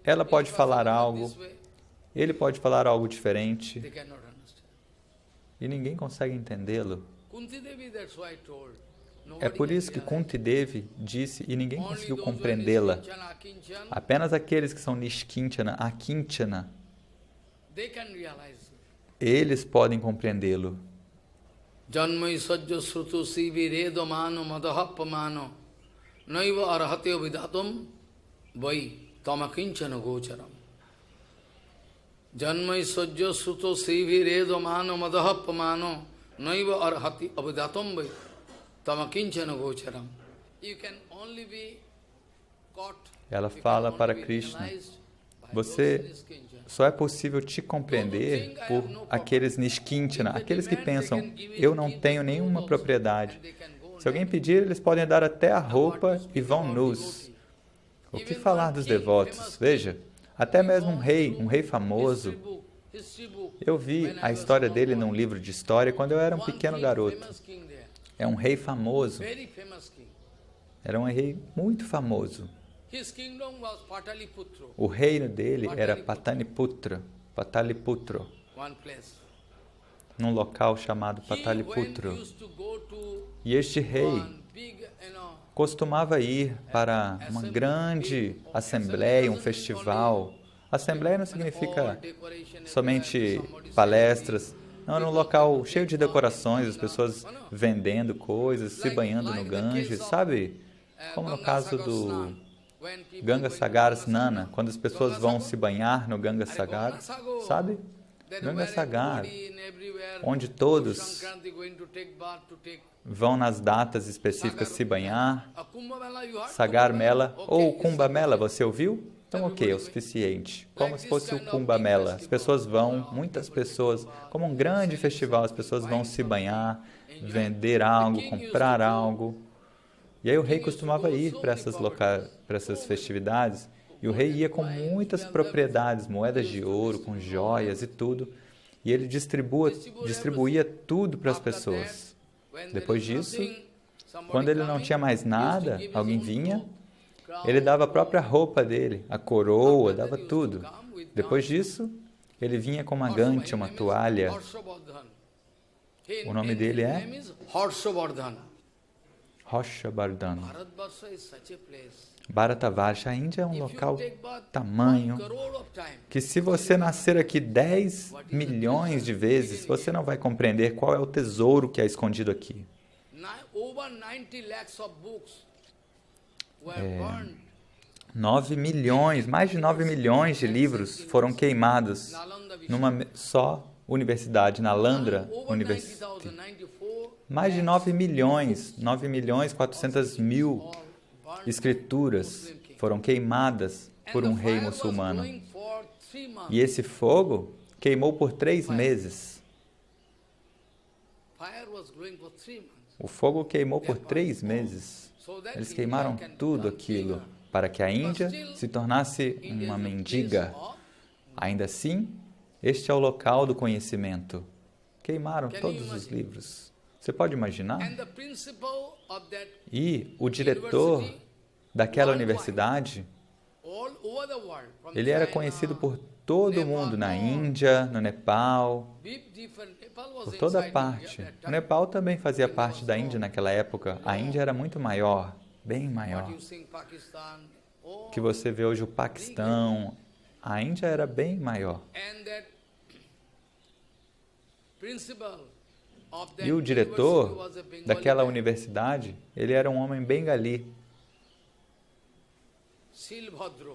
Ela pode falar algo. Ele pode falar algo diferente. E ninguém consegue entendê-lo. É por isso que Kunti Devi disse e ninguém conseguiu compreendê-la. Apenas aqueles que são Nishkinchana, Akinchana, eles podem compreendê-lo. Janmai sajja srutu sivi redo mano madahappa mano naiva arhatyo vidatum vai tamakinchana gocharam. Janmai sajja srutu sivi redo mano madahappa mano naiva arhatyo vidatum vai tamakinchana gocharam. You can only be caught. Ela fala para Krishna, você só é possível te compreender por aqueles Nishkinchana, aqueles que pensam, eu não tenho nenhuma propriedade. Se alguém pedir, eles podem dar até a roupa e vão nus. O que falar dos devotos? Veja, até mesmo um rei famoso. Eu vi a história dele num livro de história quando eu era um pequeno garoto. É um rei famoso. Era um rei muito famoso. O reino dele era Pataliputra, num local chamado Pataliputra. E este rei costumava ir para uma grande assembleia, um festival. Assembleia não significa somente palestras. Não, era um local cheio de decorações, as pessoas vendendo coisas, se banhando no Ganges, sabe? Como no caso do Ganga Sagar Snana, quando as pessoas vão se banhar no Ganga Sagar, sabe? Ganga Sagar, onde todos vão nas datas específicas se banhar. Sagar Mela ou Kumbha Mela, você ouviu? Então, ok, é o suficiente. Como se fosse o Kumbha Mela. As pessoas vão, muitas pessoas, como um grande festival, as pessoas vão se banhar, vender algo, comprar algo. E aí o rei costumava ir para essas festividades, e o rei ia com muitas propriedades, moedas de ouro, com joias e tudo, e ele distribuía tudo para as pessoas. Depois disso, quando ele não tinha mais nada, alguém vinha, ele dava a própria roupa dele, a coroa, dava tudo. Depois disso, ele vinha com uma gante, uma toalha. O nome dele é Harshavardhana. Bharatavarsha, a Índia é um local tamanho que se você nascer aqui 10 milhões de vezes, você não vai compreender qual é o tesouro que é escondido aqui. 9 milhões, mais de 9 milhões de livros foram queimados numa só universidade, Nalanda University. Mais de 9 milhões 400 mil escrituras foram queimadas por um rei muçulmano. E esse fogo queimou por 3 meses. O fogo queimou por 3 meses. Eles queimaram tudo aquilo para que a Índia se tornasse uma mendiga. Ainda assim, este é o local do conhecimento. Queimaram todos os livros. Você pode imaginar? And the principal of that E o diretor daquela universidade, all over the world, from ele era China, conhecido por todo mundo, na Índia, no Nepal, Nepal was por toda inside parte. India at that O time. Nepal também fazia parte da Índia naquela época. A Índia era muito maior, bem maior. What you see in Pakistan, oh, Que você vê hoje o Paquistão, a Índia era bem maior. and that principal of that E o university diretor was a Bengali daquela man, universidade, ele era um homem bengali, Silbhadra.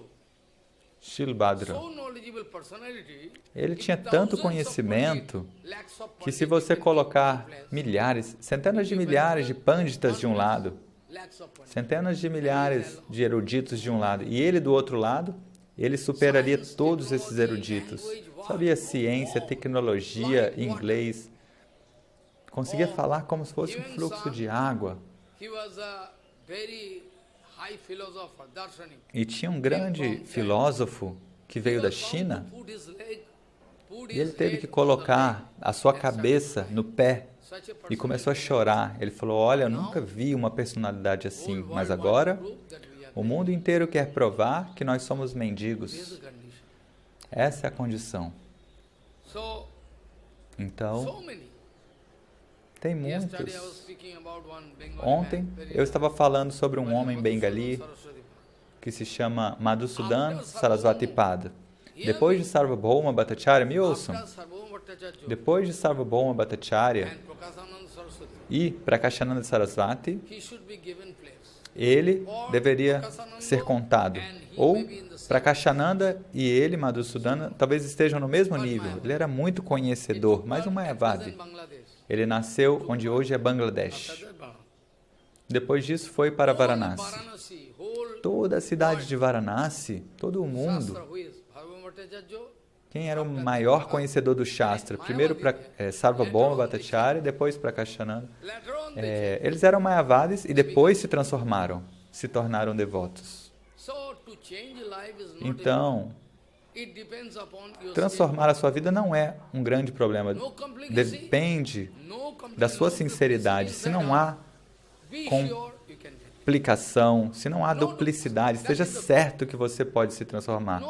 Shilbhadra. So knowledgeable personality, Ele tinha in tanto thousands of conhecimento pandit, lakhs of que se pandit, você different colocar influence, milhares, centenas de milhares de pânditas de um lado, lakhs of pandit, centenas de milhares de eruditos de um lado, e ele do outro lado, ele superaria todos esses eruditos. Sabia ciência, tecnologia, inglês, conseguia falar como se fosse um fluxo de água. he was a very high philosopher, darshanik. E tinha um grande filósofo que veio da China, e ele teve que colocar a sua cabeça no pé e começou a chorar. Ele falou, olha, eu nunca vi uma personalidade assim, mas agora o mundo inteiro quer provar que nós somos mendigos. Essa é a condição. Então, tem muitos. Ontem eu estava falando sobre um homem bengali que se chama Madhusudan Saraswati Pada. Depois de Sarvabhauma Bhattacharya, me ouçam, depois de Sarvabhauma Bhattacharya e Prakashananda Saraswati, ele deveria ser contado. Ou Prakashananda e ele, Madhusudana, talvez estejam no mesmo nível. Ele era muito conhecedor, mas um Mayavadi. Ele nasceu onde hoje é Bangladesh. Depois disso foi para Varanasi. Toda a cidade de Varanasi, todo o mundo. Quem era o maior conhecedor do Shastra? Primeiro para Sarvabhauma Bhattacharya, depois para Kashananda. Eles eram Mayavadis e depois se transformaram, se tornaram devotos. Então, transformar a sua vida não é um grande problema. Depende da sua sinceridade. Se não há complicação, se não há duplicidade, esteja certo que você pode se transformar.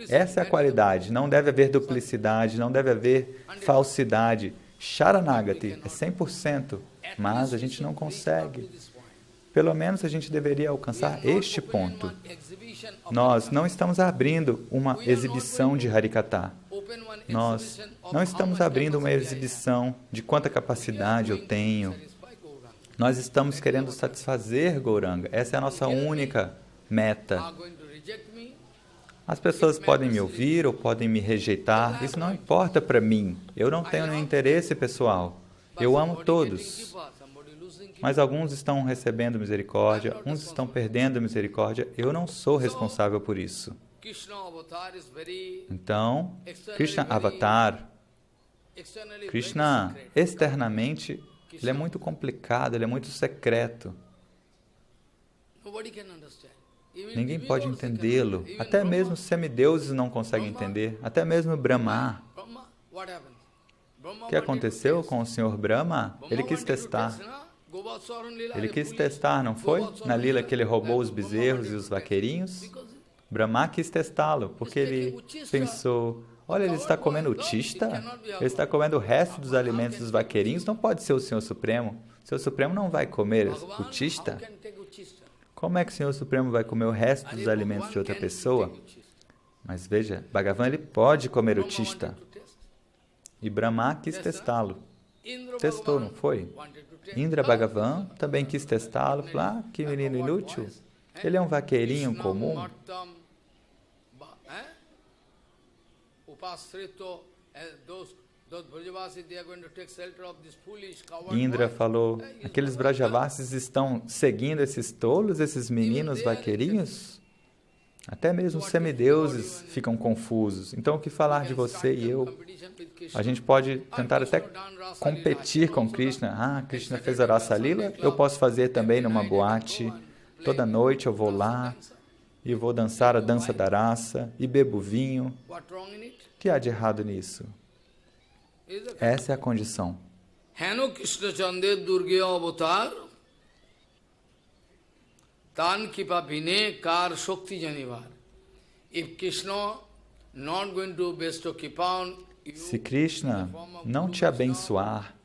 Essa é a qualidade. Não deve haver duplicidade, não deve haver falsidade. Sharanagati é 100%, mas a gente não consegue. Pelo menos a gente deveria alcançar este ponto. Nós não estamos abrindo uma exibição de Harikata. Nós não estamos abrindo uma exibição de quanta capacidade eu tenho. Nós estamos querendo satisfazer Gauranga. Essa é a nossa única meta. As pessoas podem me ouvir ou podem me rejeitar. Isso não importa para mim. Eu não tenho nenhum interesse pessoal. Eu amo todos. Mas alguns estão recebendo misericórdia, uns estão perdendo misericórdia. Eu não sou responsável por isso. Então, Krishna Avatar, Krishna externamente, ele é muito complicado, ele é muito secreto. Ninguém pode entendê-lo. Até mesmo semideuses não conseguem entender. Até mesmo Brahma. O que aconteceu com o Senhor Brahma? Ele quis testar. Ele quis testar, não foi? Na lila que ele roubou os bezerros e os vaqueirinhos. Brahma quis testá-lo, porque ele pensou, olha, ele está comendo utista? Ele está comendo o resto dos alimentos dos vaqueirinhos? Não pode ser o Senhor Supremo. O Senhor Supremo não vai comer utista? Como é que o Senhor Supremo vai comer o resto dos alimentos de outra pessoa? Mas veja, Bhagavan ele pode comer utista. E Brahma quis testá-lo. Testou, não foi? Indra Bhagavan também quis testá-lo. Falou, que menino inútil. Ele é um vaqueirinho comum. Indra falou, aqueles Brajavasis estão seguindo esses tolos, esses meninos vaqueirinhos? Até mesmo os semideuses ficam confusos. Então, o que falar de você e eu? A gente pode tentar até competir com Krishna. Krishna fez a Rasa Lila, eu posso fazer também numa boate. Toda noite eu vou lá e vou dançar a dança da raça e bebo vinho. O que há de errado nisso? Essa é a condição. Heno Krishna Chande Durgya Avatar Tan Kipa Bine Kar Shakti Janivar. If Krishna not going to bestow Kipa on you, Se Krishna não te abençoar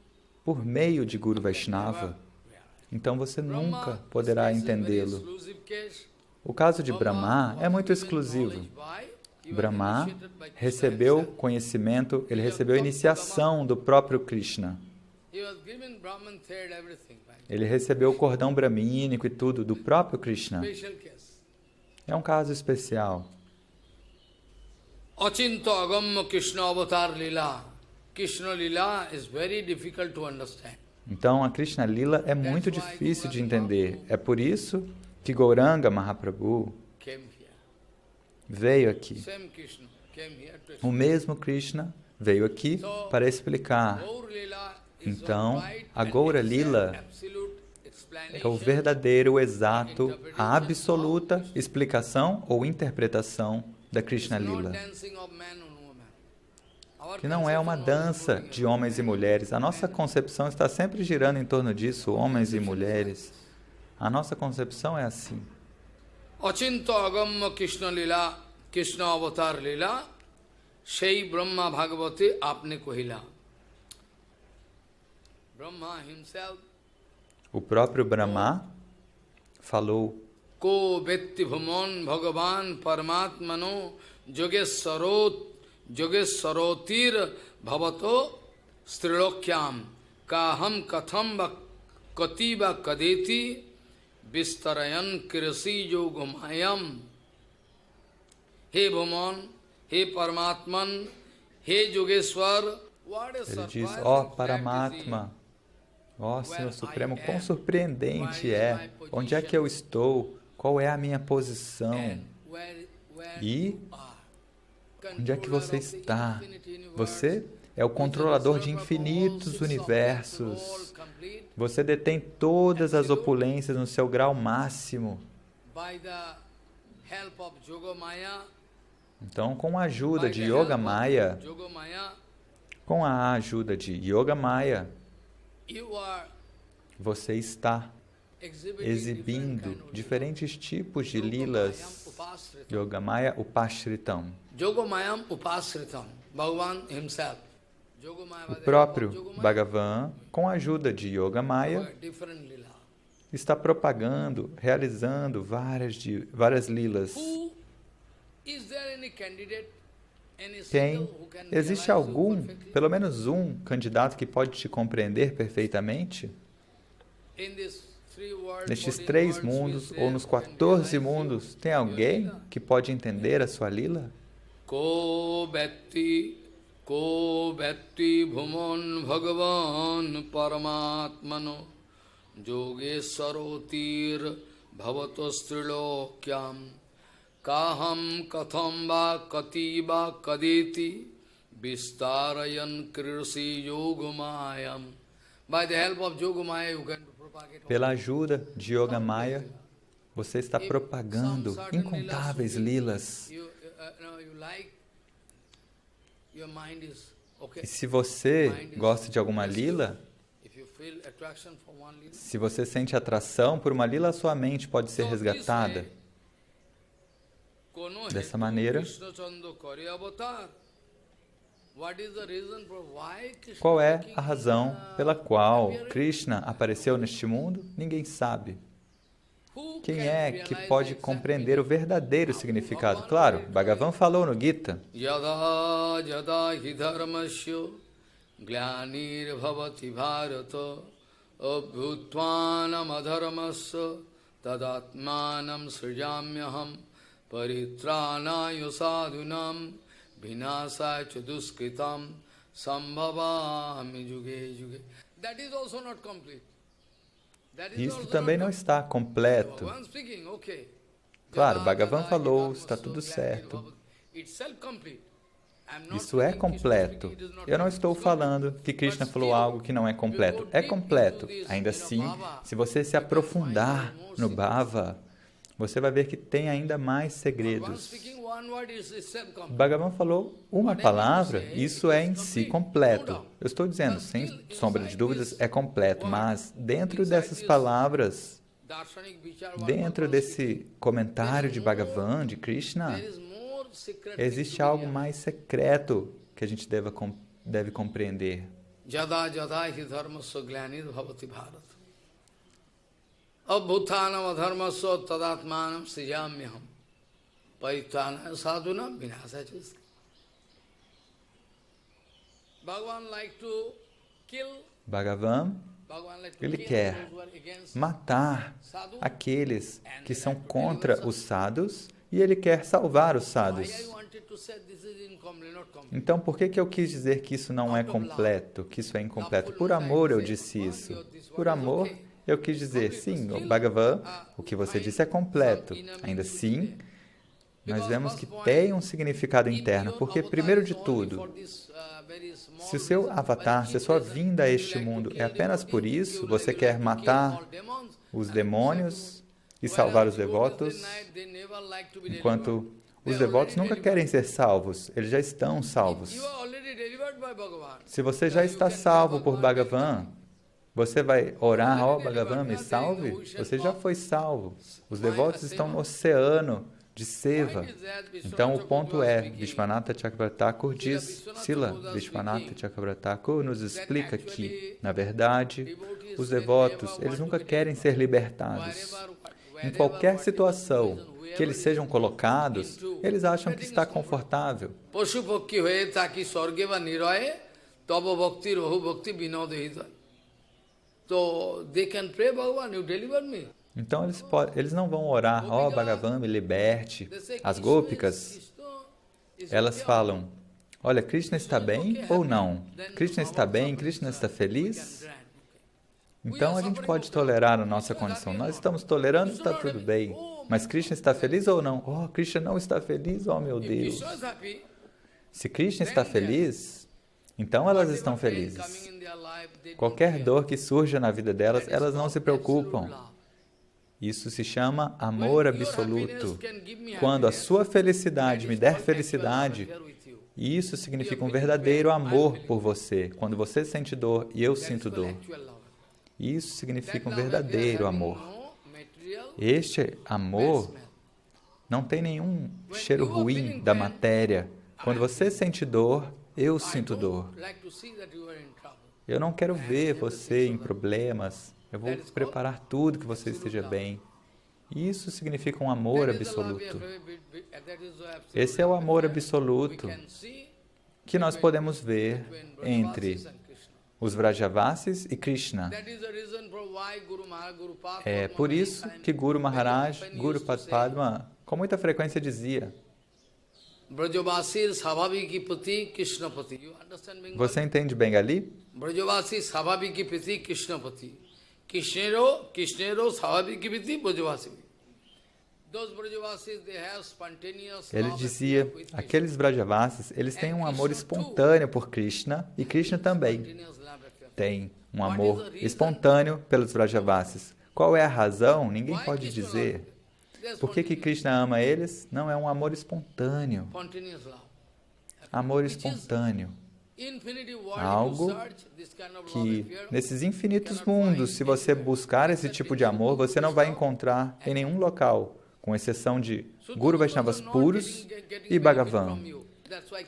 por meio de Guru Vaishnava, então você nunca poderá entendê-lo. O caso de Brahma é muito exclusivo. Brahma recebeu conhecimento, ele recebeu iniciação do próprio Krishna. Ele recebeu o cordão bramínico e tudo do próprio Krishna. É um caso especial. Achinta Agamma Krishna Avatar Lila. Krishna Lila is very difficult to understand. Então, a Krishna Lila é muito difícil de entender. É por isso que Gauranga Mahaprabhu veio aqui. O mesmo Krishna veio aqui para explicar. Então, a Gaura Lila é o verdadeiro, o exato, a absoluta explicação ou interpretação da Krishna Lila. Que não é uma dança de homens e mulheres. A nossa concepção está sempre girando em torno disso, homens e mulheres. A nossa concepção é assim. Achinta Agamma Krishna Lila, Krishna Avatar Lila, Shei Brahma Bhagavate Apne Kohila. Brahma himself, o próprio Brahma falou: Ko Vetti Bhaman Bhagavan Paramatmano Yogeswarotir Bhavato Strilokyam Kaham Katham Katiba Kadeti Vistarayan Kirasi Yogamayam. He Bhaman, He Paramatman, He Yogeshwar. Ele diz: ó Paramatma, ó Senhor Supremo, quão surpreendente é, onde é que eu estou, qual é a minha posição e onde é que você está. Você é o controlador de infinitos universos, você detém todas as opulências no seu grau máximo. Então, com a ajuda de Yoga Maya, com a ajuda de Yoga Maya, você está exibindo diferentes tipos de lilas. Yoga Maya Upashritam. O próprio Bhagavan, com a ajuda de Yoga Maya, está propagando, realizando várias lilas. Existe algum, pelo menos um, candidato que pode te compreender perfeitamente? Nestes 3 mundos, ou nos 14 mundos, tem alguém que pode entender a sua lila? Ko Vetti Bhuman Bhagavan Paramatmano Yogeswarotir Bhavatos Trilokyam Kaham Katham Va Kati Va Kadeti Vistarayan Krisi Yogamayam. By the help of Yogamaya, you can propagate. Pela ajuda de Yoga Maya, você está propagando incontáveis lilas. E se você gosta de alguma lila, se você sente atração por uma lila, sua mente pode ser resgatada. Dessa maneira, qual é a razão pela qual Krishna apareceu neste mundo? Ninguém sabe. Quem é que pode compreender o verdadeiro significado? Claro, Bhagavan falou no Gita: Yada yada hi dharmasya glanir bhavati bharata abhutvanam adharmasya tadatmanam srijamyaham paritranaya sadhunam vinasaya duskritam sambhavami yuge yuge. That is also not complete. Isso também não está completo. Claro, Bhagavan falou, está tudo certo. Isso é completo. Eu não estou falando que Krishna falou algo que não é completo. É completo. Ainda assim, se você se aprofundar no Bhava, você vai ver que tem ainda mais segredos. speaking one word is itself complete. Bhagavan falou uma palavra, isso é em si completo. Eu estou dizendo, sem sombra de dúvidas, é completo, mas dentro dessas palavras, Darshanik vichar, dentro desse comentário de Bhagavan, de Krishna, there is more secret existe things to be algo here. mais secreto que a gente deve compreender. Jada jada hi dharmasya glanir bhavati bharat. Abhutanam adharmasya tadatmanam srijamyaham. Paritana sadhunam vinasachis. Bhagavan like to kill, Bhagavan, Bhagavan like to ele kill quer those who are against matar sadhu. aqueles que são contra os sadhus e ele quer salvar os Why sadhus. I wanted to say this is incomplete, not complete. Então, por que eu quis dizer que isso não é completo, que isso é incompleto? Por amor eu disse isso. Por amor, eu quis dizer, sim, o Bhagavan, o que você disse é completo. Ainda assim, nós vemos que tem um significado interno, porque, primeiro de tudo, se o seu avatar, se a sua vinda a este mundo é apenas por isso, você quer matar os demônios e salvar os devotos, enquanto os devotos nunca querem ser salvos, eles já estão salvos. Se você já está salvo por Bhagavan, você vai orar, ó Bhagavan, me salve? Você já foi salvo. Os devotos estão no oceano de Seva. Então, o ponto é, Vishwanatha Chakravarti Thakur diz, Srila Vishwanatha Chakravarti Thakur nos explica que, na verdade, os devotos, eles nunca querem ser libertados. Em qualquer situação que eles sejam colocados, eles acham que está confortável. Pashupakki hoye taki sargeva niraye tava bhakti rahu bhakti vinodehita. So they can pray, Bhagavan, you deliver me. Então eles não vão orar, ó Bhagavan, me liberte. As gópicas, elas falam, olha, Krishna está bem ou não? Krishna está bem? Krishna está feliz? Então a gente pode tolerar a nossa condição. Nós estamos tolerando, está tudo bem. Mas Krishna está feliz ou não? Oh, Krishna não está feliz, oh meu Deus. Se Krishna está feliz, então elas estão felizes. Qualquer dor que surja na vida delas, elas não se preocupam. Isso se chama amor absoluto. Quando a sua felicidade me der felicidade, isso significa um verdadeiro amor por você. Quando você sente dor e eu sinto dor. Isso significa um verdadeiro amor. Este amor não tem nenhum cheiro ruim da matéria. Quando você sente dor, eu sinto dor. Eu não quero ver você em problemas. Eu vou preparar tudo que você esteja bem. Isso significa um amor absoluto. Esse é o amor absoluto que nós podemos ver entre os Vrajavasis e Krishna. É por isso que Guru Maharaj, Guru Padma, com muita frequência dizia, você entende Bengali? Brajavasi Savabhiki Priti Krishnapati. Krishnero Savabhiki Priti Brajavasi. Ele dizia, aqueles Vrajavasis, eles têm um amor espontâneo por Krishna, e Krishna também tem um amor espontâneo pelos Vrajavasis. Qual é a razão? Ninguém pode dizer. Por que Krishna ama eles? Não, é um amor espontâneo. Amor espontâneo. Algo que, nesses infinitos mundos, se você buscar esse tipo de amor, você não vai encontrar em nenhum local, com exceção de Guru Vaishnavas puros e Bhagavan.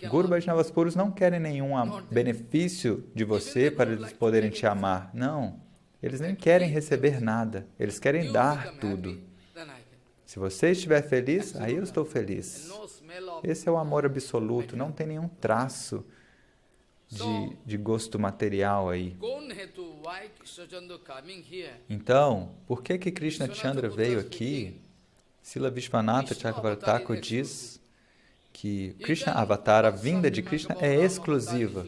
Guru Vaishnavas puros não querem nenhum benefício de você para eles poderem te amar. Não, eles nem querem receber nada, eles querem dar tudo. Se você estiver feliz, aí eu estou feliz. Esse é o amor absoluto, não tem nenhum traço de gosto material aí. Então, por que Krishna Chandra veio aqui? Srila Vishwanatha Chakravarti Thakur diz que Krishna Avatar, a vinda de Krishna, é exclusiva.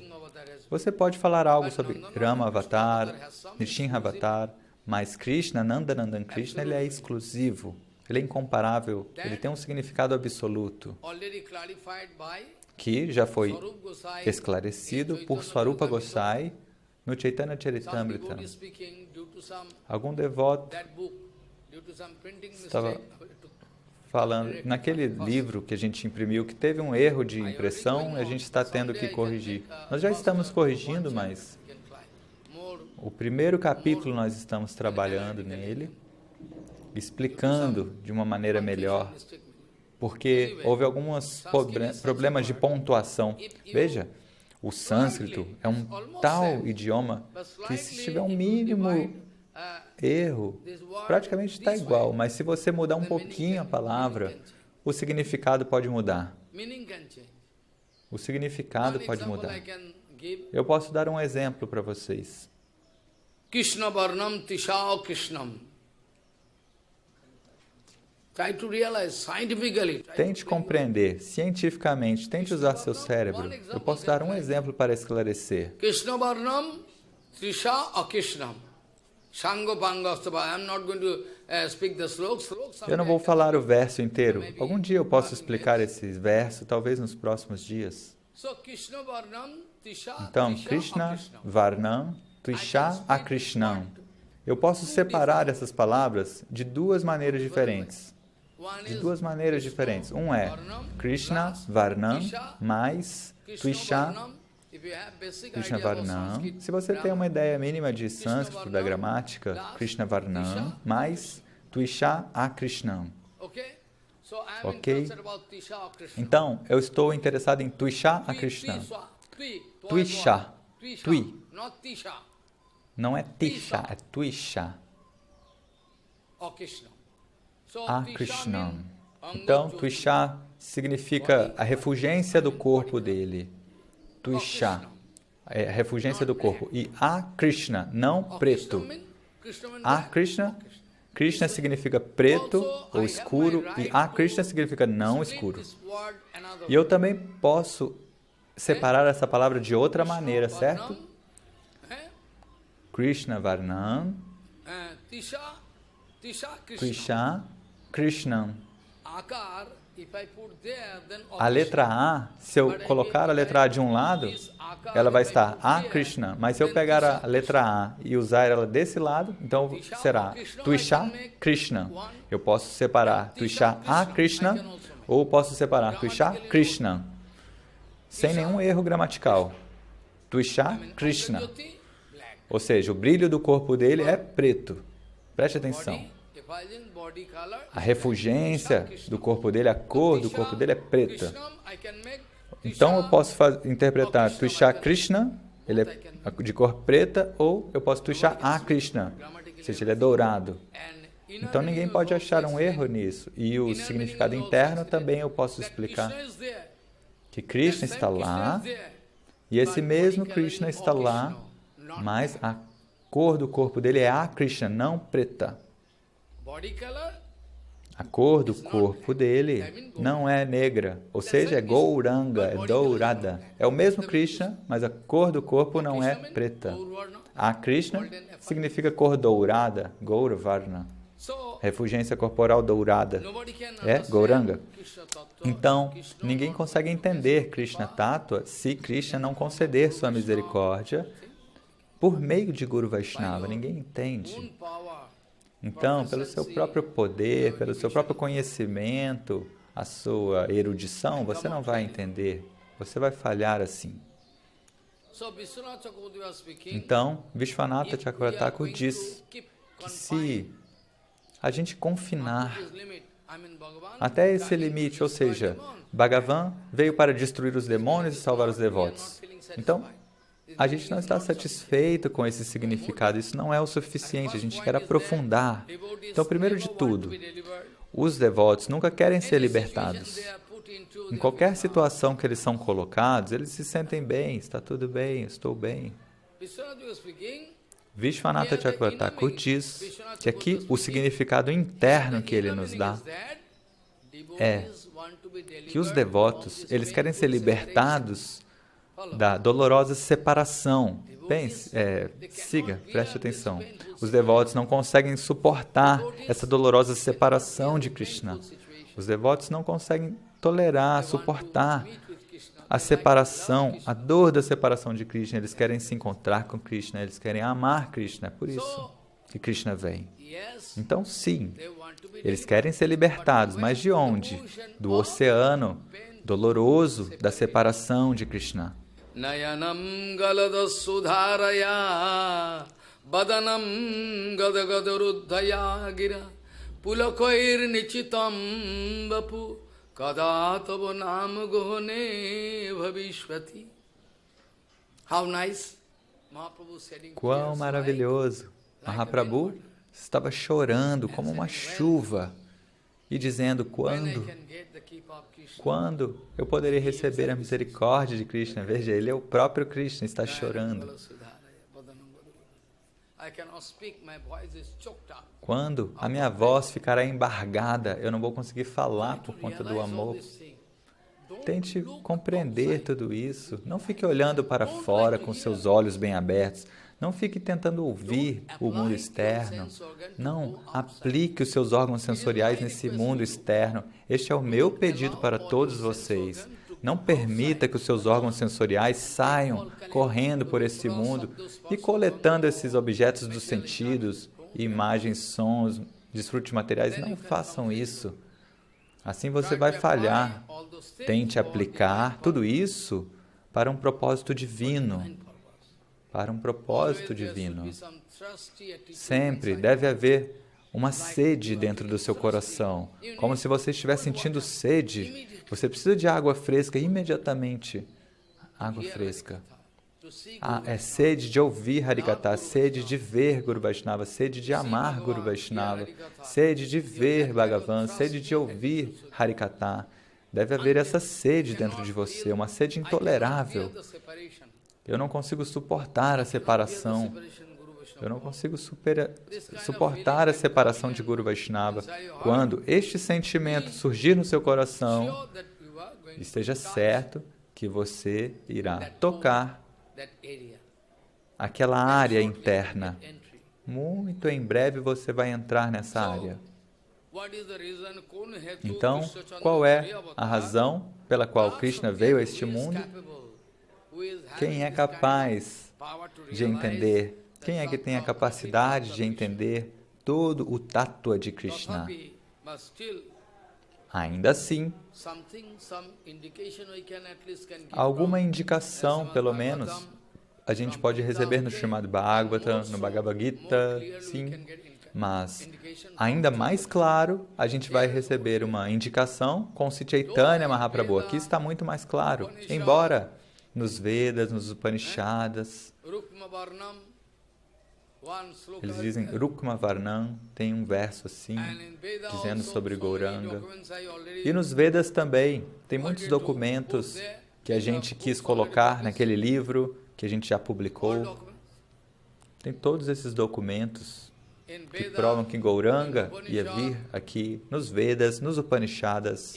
Você pode falar algo sobre Rama Avatar, Nishinha Avatar, mas Krishna, Nandanandan Krishna, ele é exclusivo, ele é incomparável, ele tem um significado absoluto, que já foi esclarecido por Swarupa Gosai no Chaitanya Charitamrita. Algum devoto estava falando, naquele livro que a gente imprimiu, que teve um erro de impressão, a gente está tendo que corrigir. Nós já estamos corrigindo, mas o primeiro capítulo nós estamos trabalhando nele, explicando de uma maneira melhor, porque houve alguns problemas de pontuação. Veja, o sânscrito é um tal idioma que, se tiver um mínimo erro, praticamente está igual, mas se você mudar um pouquinho a palavra, o significado pode mudar. O significado pode mudar. Eu posso dar um exemplo para vocês. Krishna Varnam Tishao Krishnam. Try to realize scientifically. Tente compreender cientificamente, tente usar seu cérebro. Eu posso dar um exemplo para esclarecer. Krishna Varnam Trisha Akrishnam. Sanga Pangastava. I am not going to speak the slokas. Eu não vou falar o verso inteiro. Algum dia eu posso explicar esse verso, talvez nos próximos dias. Então, Krishna Varnam Trisha Akrishnam. Eu posso separar essas palavras de duas maneiras diferentes. Um é Krishna Varnam mais Trisha Krishna Varnam. Se você tem uma ideia mínima de sânscrito da gramática, Krishna Varnam mais Trisha Akrishnam. Ok? Então, eu estou interessado em Trisha Akrishnam. Trisha. Tui. Não é Tisha, é Trisha. Akrishnam. Então, Trisha significa a refulgência do corpo dele. Trisha é a refulgência do corpo. E Akrishna, não preto. Akrishna, Krishna significa preto ou escuro, e Akrishna significa não escuro. E eu também posso separar essa palavra de outra maneira, certo? Krishna Varnam, Trisha Krishnam. A letra A, se eu colocar a letra A de um lado, ela vai estar A Krishna. Mas se eu pegar a letra A e usar ela desse lado, então será Trisha Krishna. Eu posso separar Trisha A Krishna ou posso separar Trisha Krishna. Sem nenhum erro gramatical. Trisha Krishna. Ou seja, o brilho do corpo dele é preto. Preste atenção. A refulgência do corpo dele, a cor do corpo dele é preta. Então eu posso interpretar Trisha Krishna, ele é de cor preta, ou eu posso Trisha A Krishna, ou seja, ele é dourado. Então ninguém pode achar um erro nisso. E o significado interno também eu posso explicar. Que Krishna está lá, e esse mesmo Krishna está lá, mas a cor do corpo dele é a Krishna, não preta. A cor do corpo dele não é negra, ou seja, é Gauranga, é dourada. É o mesmo Krishna, mas a cor do corpo não é preta. A Krishna significa cor dourada, Gauravarna. Refulgência corporal dourada. É Gauranga. Então, ninguém consegue entender Krishna Tattva se Krishna não conceder sua misericórdia por meio de Guru Vaishnava. Ninguém entende. Então, pelo seu próprio poder, pelo seu próprio conhecimento, a sua erudição, você não vai entender. Você vai falhar assim. Então, Vishwanatha Chakravarti diz que se a gente confinar até esse limite, ou seja, Bhagavan veio para destruir os demônios e salvar os devotos. Então, a gente não está satisfeito com esse significado, isso não é o suficiente, a gente quer aprofundar. Então, primeiro de tudo, os devotos nunca querem ser libertados. Em qualquer situação que eles são colocados, eles se sentem bem, está tudo bem, estou bem. Vishwanatha Chakravarti diz que aqui o significado interno que ele nos dá é que os devotos, eles querem ser libertados da dolorosa separação. Pense, siga, preste atenção. Os devotos não conseguem suportar essa dolorosa separação de Krishna. Os devotos não conseguem tolerar, suportar a separação, a dor da separação de Krishna. Eles querem se encontrar com Krishna, eles querem amar Krishna. Por isso, que Krishna vem. Yes, Então, sim, they want to be eles querem ser libertados, mas de onde? Do oceano doloroso da separação de Krishna. Nayanam galadasudharaya badanam gadagadarudhaya gira pulakoir nichitam vapu kadatavu nam gohane bhavishvati. How nice! Mahaprabhu shedding Quão tears maravilhoso! Mahaprabhu estava chorando como uma chuva e dizendo: quando eu poderei receber a misericórdia de Krishna? Veja, ele é o próprio Krishna, está chorando. Quando a minha voz ficará embargada, eu não vou conseguir falar por conta do amor. Tente compreender tudo isso. Não fique olhando para fora com seus olhos bem abertos. Não fique tentando ouvir o mundo externo. Não aplique os seus órgãos sensoriais nesse mundo externo. Este é o meu pedido para todos vocês. Não permita que os seus órgãos sensoriais saiam correndo por esse mundo e coletando esses objetos dos sentidos, imagens, sons, desfrutes materiais. Não façam isso. Assim você vai falhar. Tente aplicar tudo isso para um propósito divino. Para um propósito divino. Sempre deve haver uma sede dentro do seu coração, como se você estivesse sentindo sede. Você precisa de água fresca imediatamente. Água fresca. É sede de ouvir Harikatha, sede de ver Guru Vaishnava, sede de amar Guru Vaishnava, sede de ver Bhagavan, sede de ouvir Harikatha. Deve haver essa sede dentro de você, uma sede intolerável. Eu não consigo suportar a separação. Eu não consigo suportar a separação de Guru Vaishnava. Quando este sentimento surgir no seu coração, esteja certo que você irá tocar aquela área interna. Muito em breve você vai entrar nessa área. Então, qual é a razão pela qual Krishna veio a este mundo? Quem é capaz de entender? Quem é que tem a capacidade de entender todo o tattva de Krishna? Ainda assim, alguma indicação, pelo menos, a gente pode receber no Srimad Bhagavatam, no Bhagavad Gita, sim. Mas, ainda mais claro, a gente vai receber uma indicação com Sri Chaitanya Mahaprabhu. Aqui está muito mais claro. Embora nos Vedas, nos Upanishadas, eles dizem Rukma Varnam, tem um verso assim, dizendo sobre Gauranga. E nos Vedas também, tem muitos documentos que a gente quis colocar naquele livro, que a gente já publicou. Tem todos esses documentos que provam que Gauranga ia vir aqui nos Vedas, nos Upanishadas,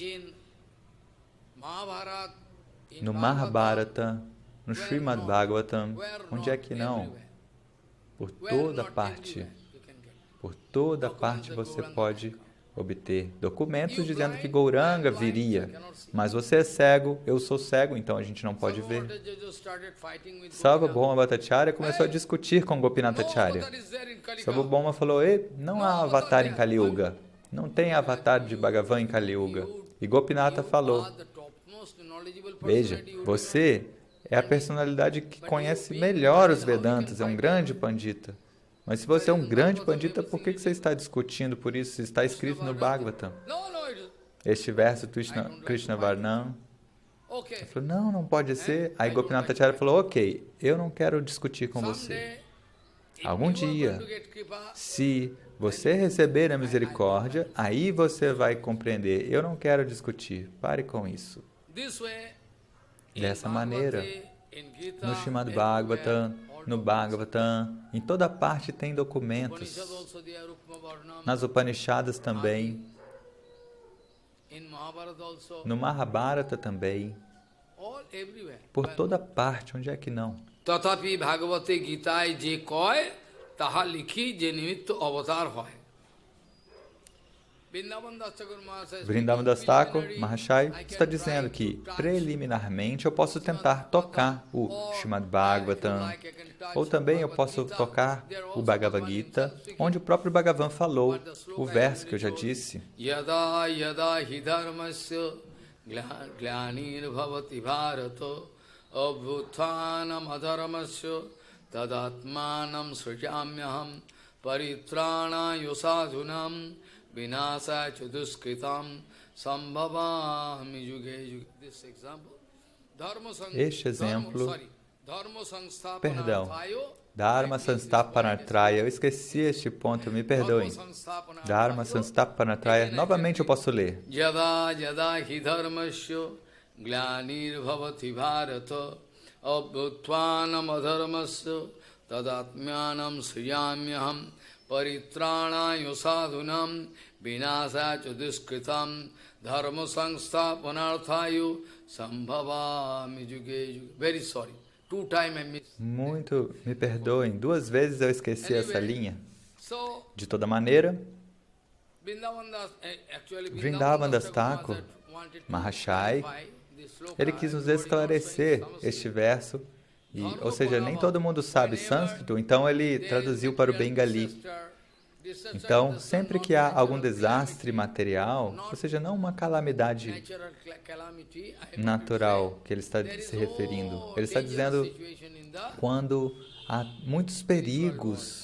no Mahabharata, no Srimad Bhagavatam, onde é que não? Por toda parte você pode obter documentos dizendo que Gauranga viria. Mas você é cego, eu sou cego, então a gente não pode ver. Sarvabhauma Bhattacharya começou a discutir com Gopinathacharya. Sarvabhauma falou: não há avatar em Kali Yuga. Não tem avatar de Bhagavan em Kali Yuga. E Gopinatha falou: veja, você é a personalidade que conhece melhor os Vedantas, é um grande pandita. Mas se você é um grande pandita, por que você está discutindo por isso? Está escrito no Bhagavatam. Este verso, Krishna Varnam. Ele falou: não pode ser. Aí Gopinathacharya falou: ok, eu não quero discutir com você. Algum dia, se você receber a misericórdia, aí você vai compreender. Eu não quero discutir. Pare com isso. Dessa maneira, no Srimad Bhagavatam, no Bhagavatam, em toda parte tem documentos. Nas Upanishadas também. No Mahabharata também. Por toda parte, onde é que não? Tatapi Bhagavate Gitae je koi, taha likhi je nimitto avatar hoy. Vrindavan Das Thakur Mahashaya está dizendo que, preliminarmente, eu posso tentar tocar o Srimad Bhagavatam, ou também eu posso tocar o Bhagavad Gita, onde o próprio Bhagavan falou o verso que eu já disse. Yada yada hi dharmasya glanir bhavati bharata abhuthanam adharmasya tadatmanam srijamyaham paritranayo sadhunam vinasa chaduskritam sambhavami yuge yuge. This example. Este exemplo, Dharma Sanstapanatraya, eu esqueci este ponto, me perdoem. Dharma Sanstapanatraya, novamente eu posso ler. Yada yada hi dharmasya glanir bhavati bharata abhutvanam adharmasya tadatmanam sriyamyaham paritranayo sadhunam vinasa chaduskritam dharma sansthapanarthayo sambhavami yuge yuge. Very sorry. Muito me perdoem, 2 vezes eu esqueci essa linha. De toda maneira, Vrindavan Das Thakur Mahashaya, ele quis nos esclarecer este verso, ou seja, nem todo mundo sabe sânscrito, então ele traduziu para o bengali. Então, sempre que há algum desastre material, ou seja, não uma calamidade natural que ele está se referindo, ele está dizendo quando há muitos perigos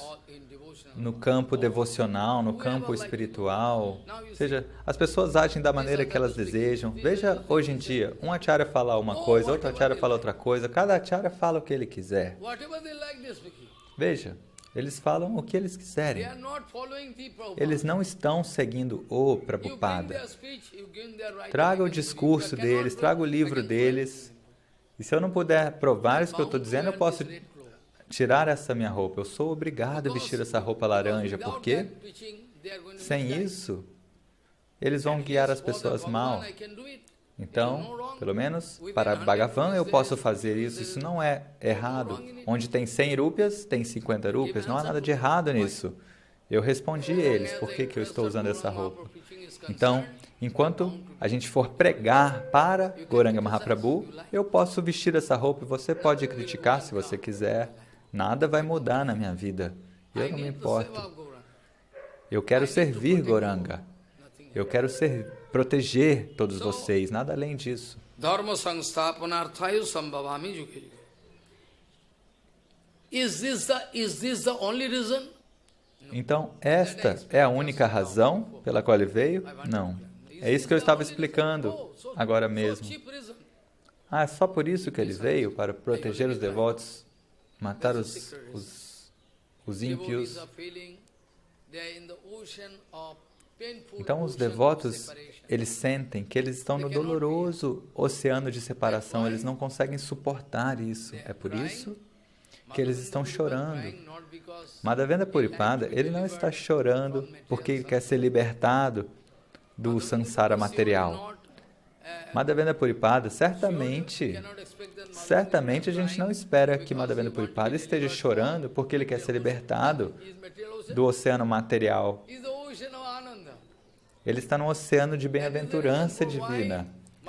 no campo devocional, no campo espiritual, ou seja, as pessoas agem da maneira que elas desejam. Veja, hoje em dia, um acharya fala uma coisa, outro acharya fala outra coisa, cada acharya fala o que ele quiser. Veja, eles falam o que eles quiserem. Eles não estão seguindo o Prabhupada. Traga o discurso deles, traga o livro deles. E se eu não puder provar isso que eu estou dizendo, eu posso tirar essa minha roupa. Eu sou obrigado a vestir essa roupa laranja. Por quê? Sem isso, eles vão guiar as pessoas mal. Então, pelo menos, para Bhagavan eu posso fazer isso. Isso não é errado. Onde tem 100 rúpias, tem 50 rúpias. Não há nada de errado nisso. Eu respondi a eles, por que eu estou usando essa roupa? Então, enquanto a gente for pregar para Gauranga Mahaprabhu, eu posso vestir essa roupa e você pode criticar se você quiser. Nada vai mudar na minha vida. Eu não me importo. Eu quero servir Gauranga. Eu quero proteger todos vocês, nada além disso. Dharma sansthapanarthayo sambhavami yuge. Is this the only reason? Então, esta é a única razão pela qual ele veio? Não. É isso que eu estava explicando agora mesmo. Ah, é só por isso que ele veio? Para proteger os devotos, matar os ímpios? Então, os devotos, eles sentem que eles estão no doloroso oceano de separação, eles não conseguem suportar isso. É por isso que eles estão chorando. Madhavendra Puripada, ele não está chorando porque ele quer ser libertado do samsara material. Madhavendra Puripada, certamente a gente não espera que Madhavendra Puripada esteja chorando porque ele quer ser libertado do oceano material. Ele está num oceano de bem-aventurança divina.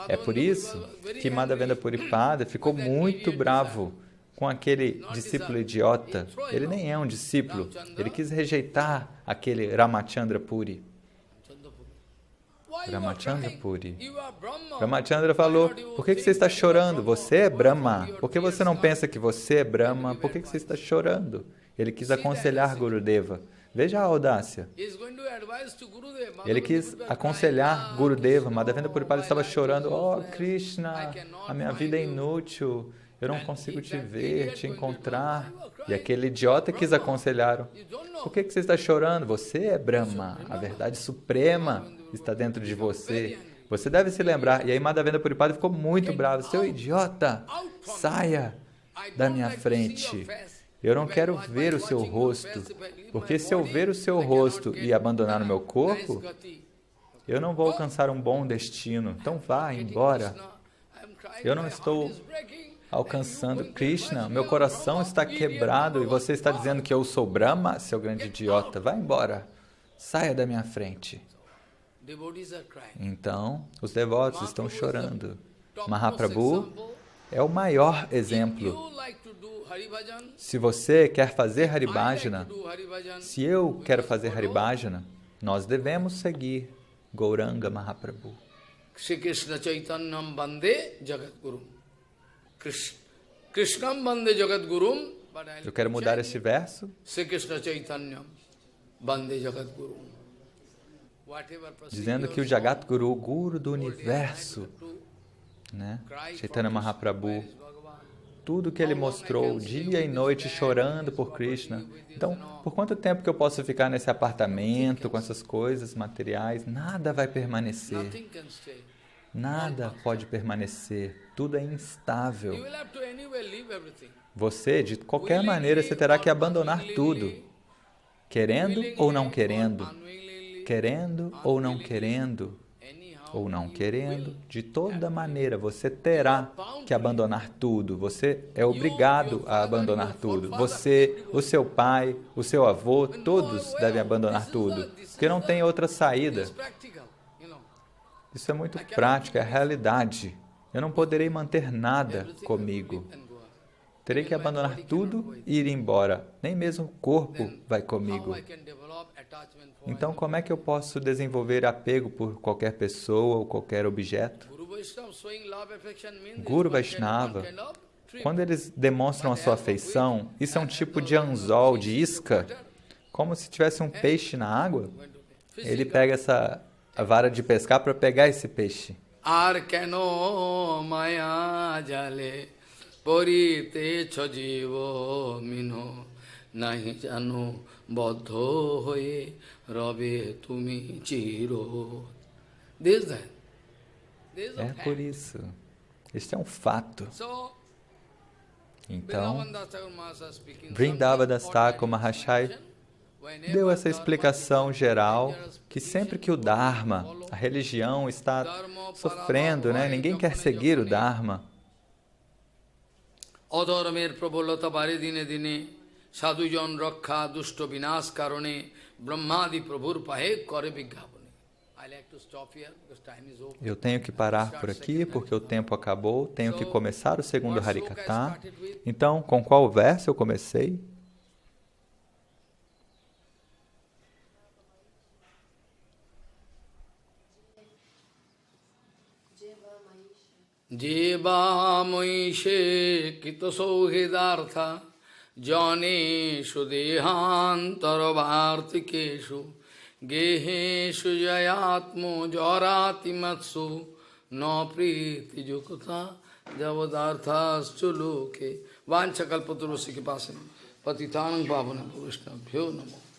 É por isso que Madhavendra Puripada ficou muito bravo com aquele discípulo idiota. Ele nem é um discípulo. Ele quis rejeitar aquele Ramachandra Puri. Ramachandra Puri. Ramachandra falou, por que você está chorando? Você é Brahma. Por que você não pensa que você é Brahma? Por que você está chorando? Ele quis aconselhar Gurudeva. Veja a audácia. Ele quis aconselhar Gurudeva. Madhavendra Puripada estava chorando. Oh, Krishna, a minha vida é inútil. Eu não consigo te ver, te encontrar. E aquele idiota quis aconselhar. Por que você está chorando? Você é Brahma. A verdade suprema está dentro de você. Você deve se lembrar. E aí Madhavendra Puripada ficou muito bravo. Seu idiota, saia da minha frente. Eu não quero ver o seu rosto, porque se eu ver o seu rosto e abandonar o meu corpo, eu não vou alcançar um bom destino. Então vá embora. Eu não estou alcançando Krishna, meu coração está quebrado e você está dizendo que eu sou Brahma, seu grande idiota. Vá embora. Saia da minha frente. devotees are crying. Então, os devotos estão chorando. Mahaprabhu é o maior exemplo. Se você quer fazer Haribhajana, se eu quero fazer Haribhajana, nós devemos seguir Gauranga Mahaprabhu. Shri Krishna Chaitanyam Bande Jagadgurum. Krishnam Bande Jagadgurum. Eu quero mudar este verso, Shri Krishna Chaitanyam Bande Jagadgurum. dizendo que o Jagadguru, o Guru do universo, né? Chaitanya Mahaprabhu, tudo que ele mostrou, dia e noite chorando por Krishna. Então, por quanto tempo que eu posso ficar nesse apartamento, com essas coisas materiais? Nada vai permanecer. Nada pode permanecer. Tudo é instável. Você, de qualquer maneira, você terá que abandonar tudo. Querendo ou não querendo. Querendo ou não querendo. Ou não querendo, de toda maneira, você terá que abandonar tudo. Você é obrigado a abandonar tudo. Você, o seu pai, o seu avô, todos devem abandonar tudo, porque não tem outra saída. Isso é muito prático, é a realidade. Eu não poderei manter nada comigo. Terei que abandonar tudo e ir embora. Nem mesmo o corpo vai comigo. Então, como é que eu posso desenvolver apego por qualquer pessoa ou qualquer objeto? Guru Vaishnava, quando eles demonstram a sua afeição, isso é um tipo de anzol, de isca, como se tivesse um peixe na água. Ele pega a vara de pescar para pegar esse peixe. Nahi jano bodho hoye rabe tumi chiro. É por isso. Este é um fato. Então, Vrindavan Thakur Mahashaya deu essa explicação geral que sempre que o Dharma, a religião está sofrendo, né? Ninguém quer seguir o Dharma. Adharamer prabolata bari dine dine Sadhujan rakha dushta vinas karane brahmadi prabhur pahe kare vigyapane. Eu tenho que parar por aqui porque o tempo acabou. Tenho que começar o segundo Harikatha. Então, com qual verso eu comecei? Jeva moishe kito sauhidartha Janeshu dehantar vartikeshu Geheshu jayatmo jarati matsu No priti jukata javadarthas chuluke Vanchakalpaturvasi ki pasim Patitanam pavanam Vishnabhyo namo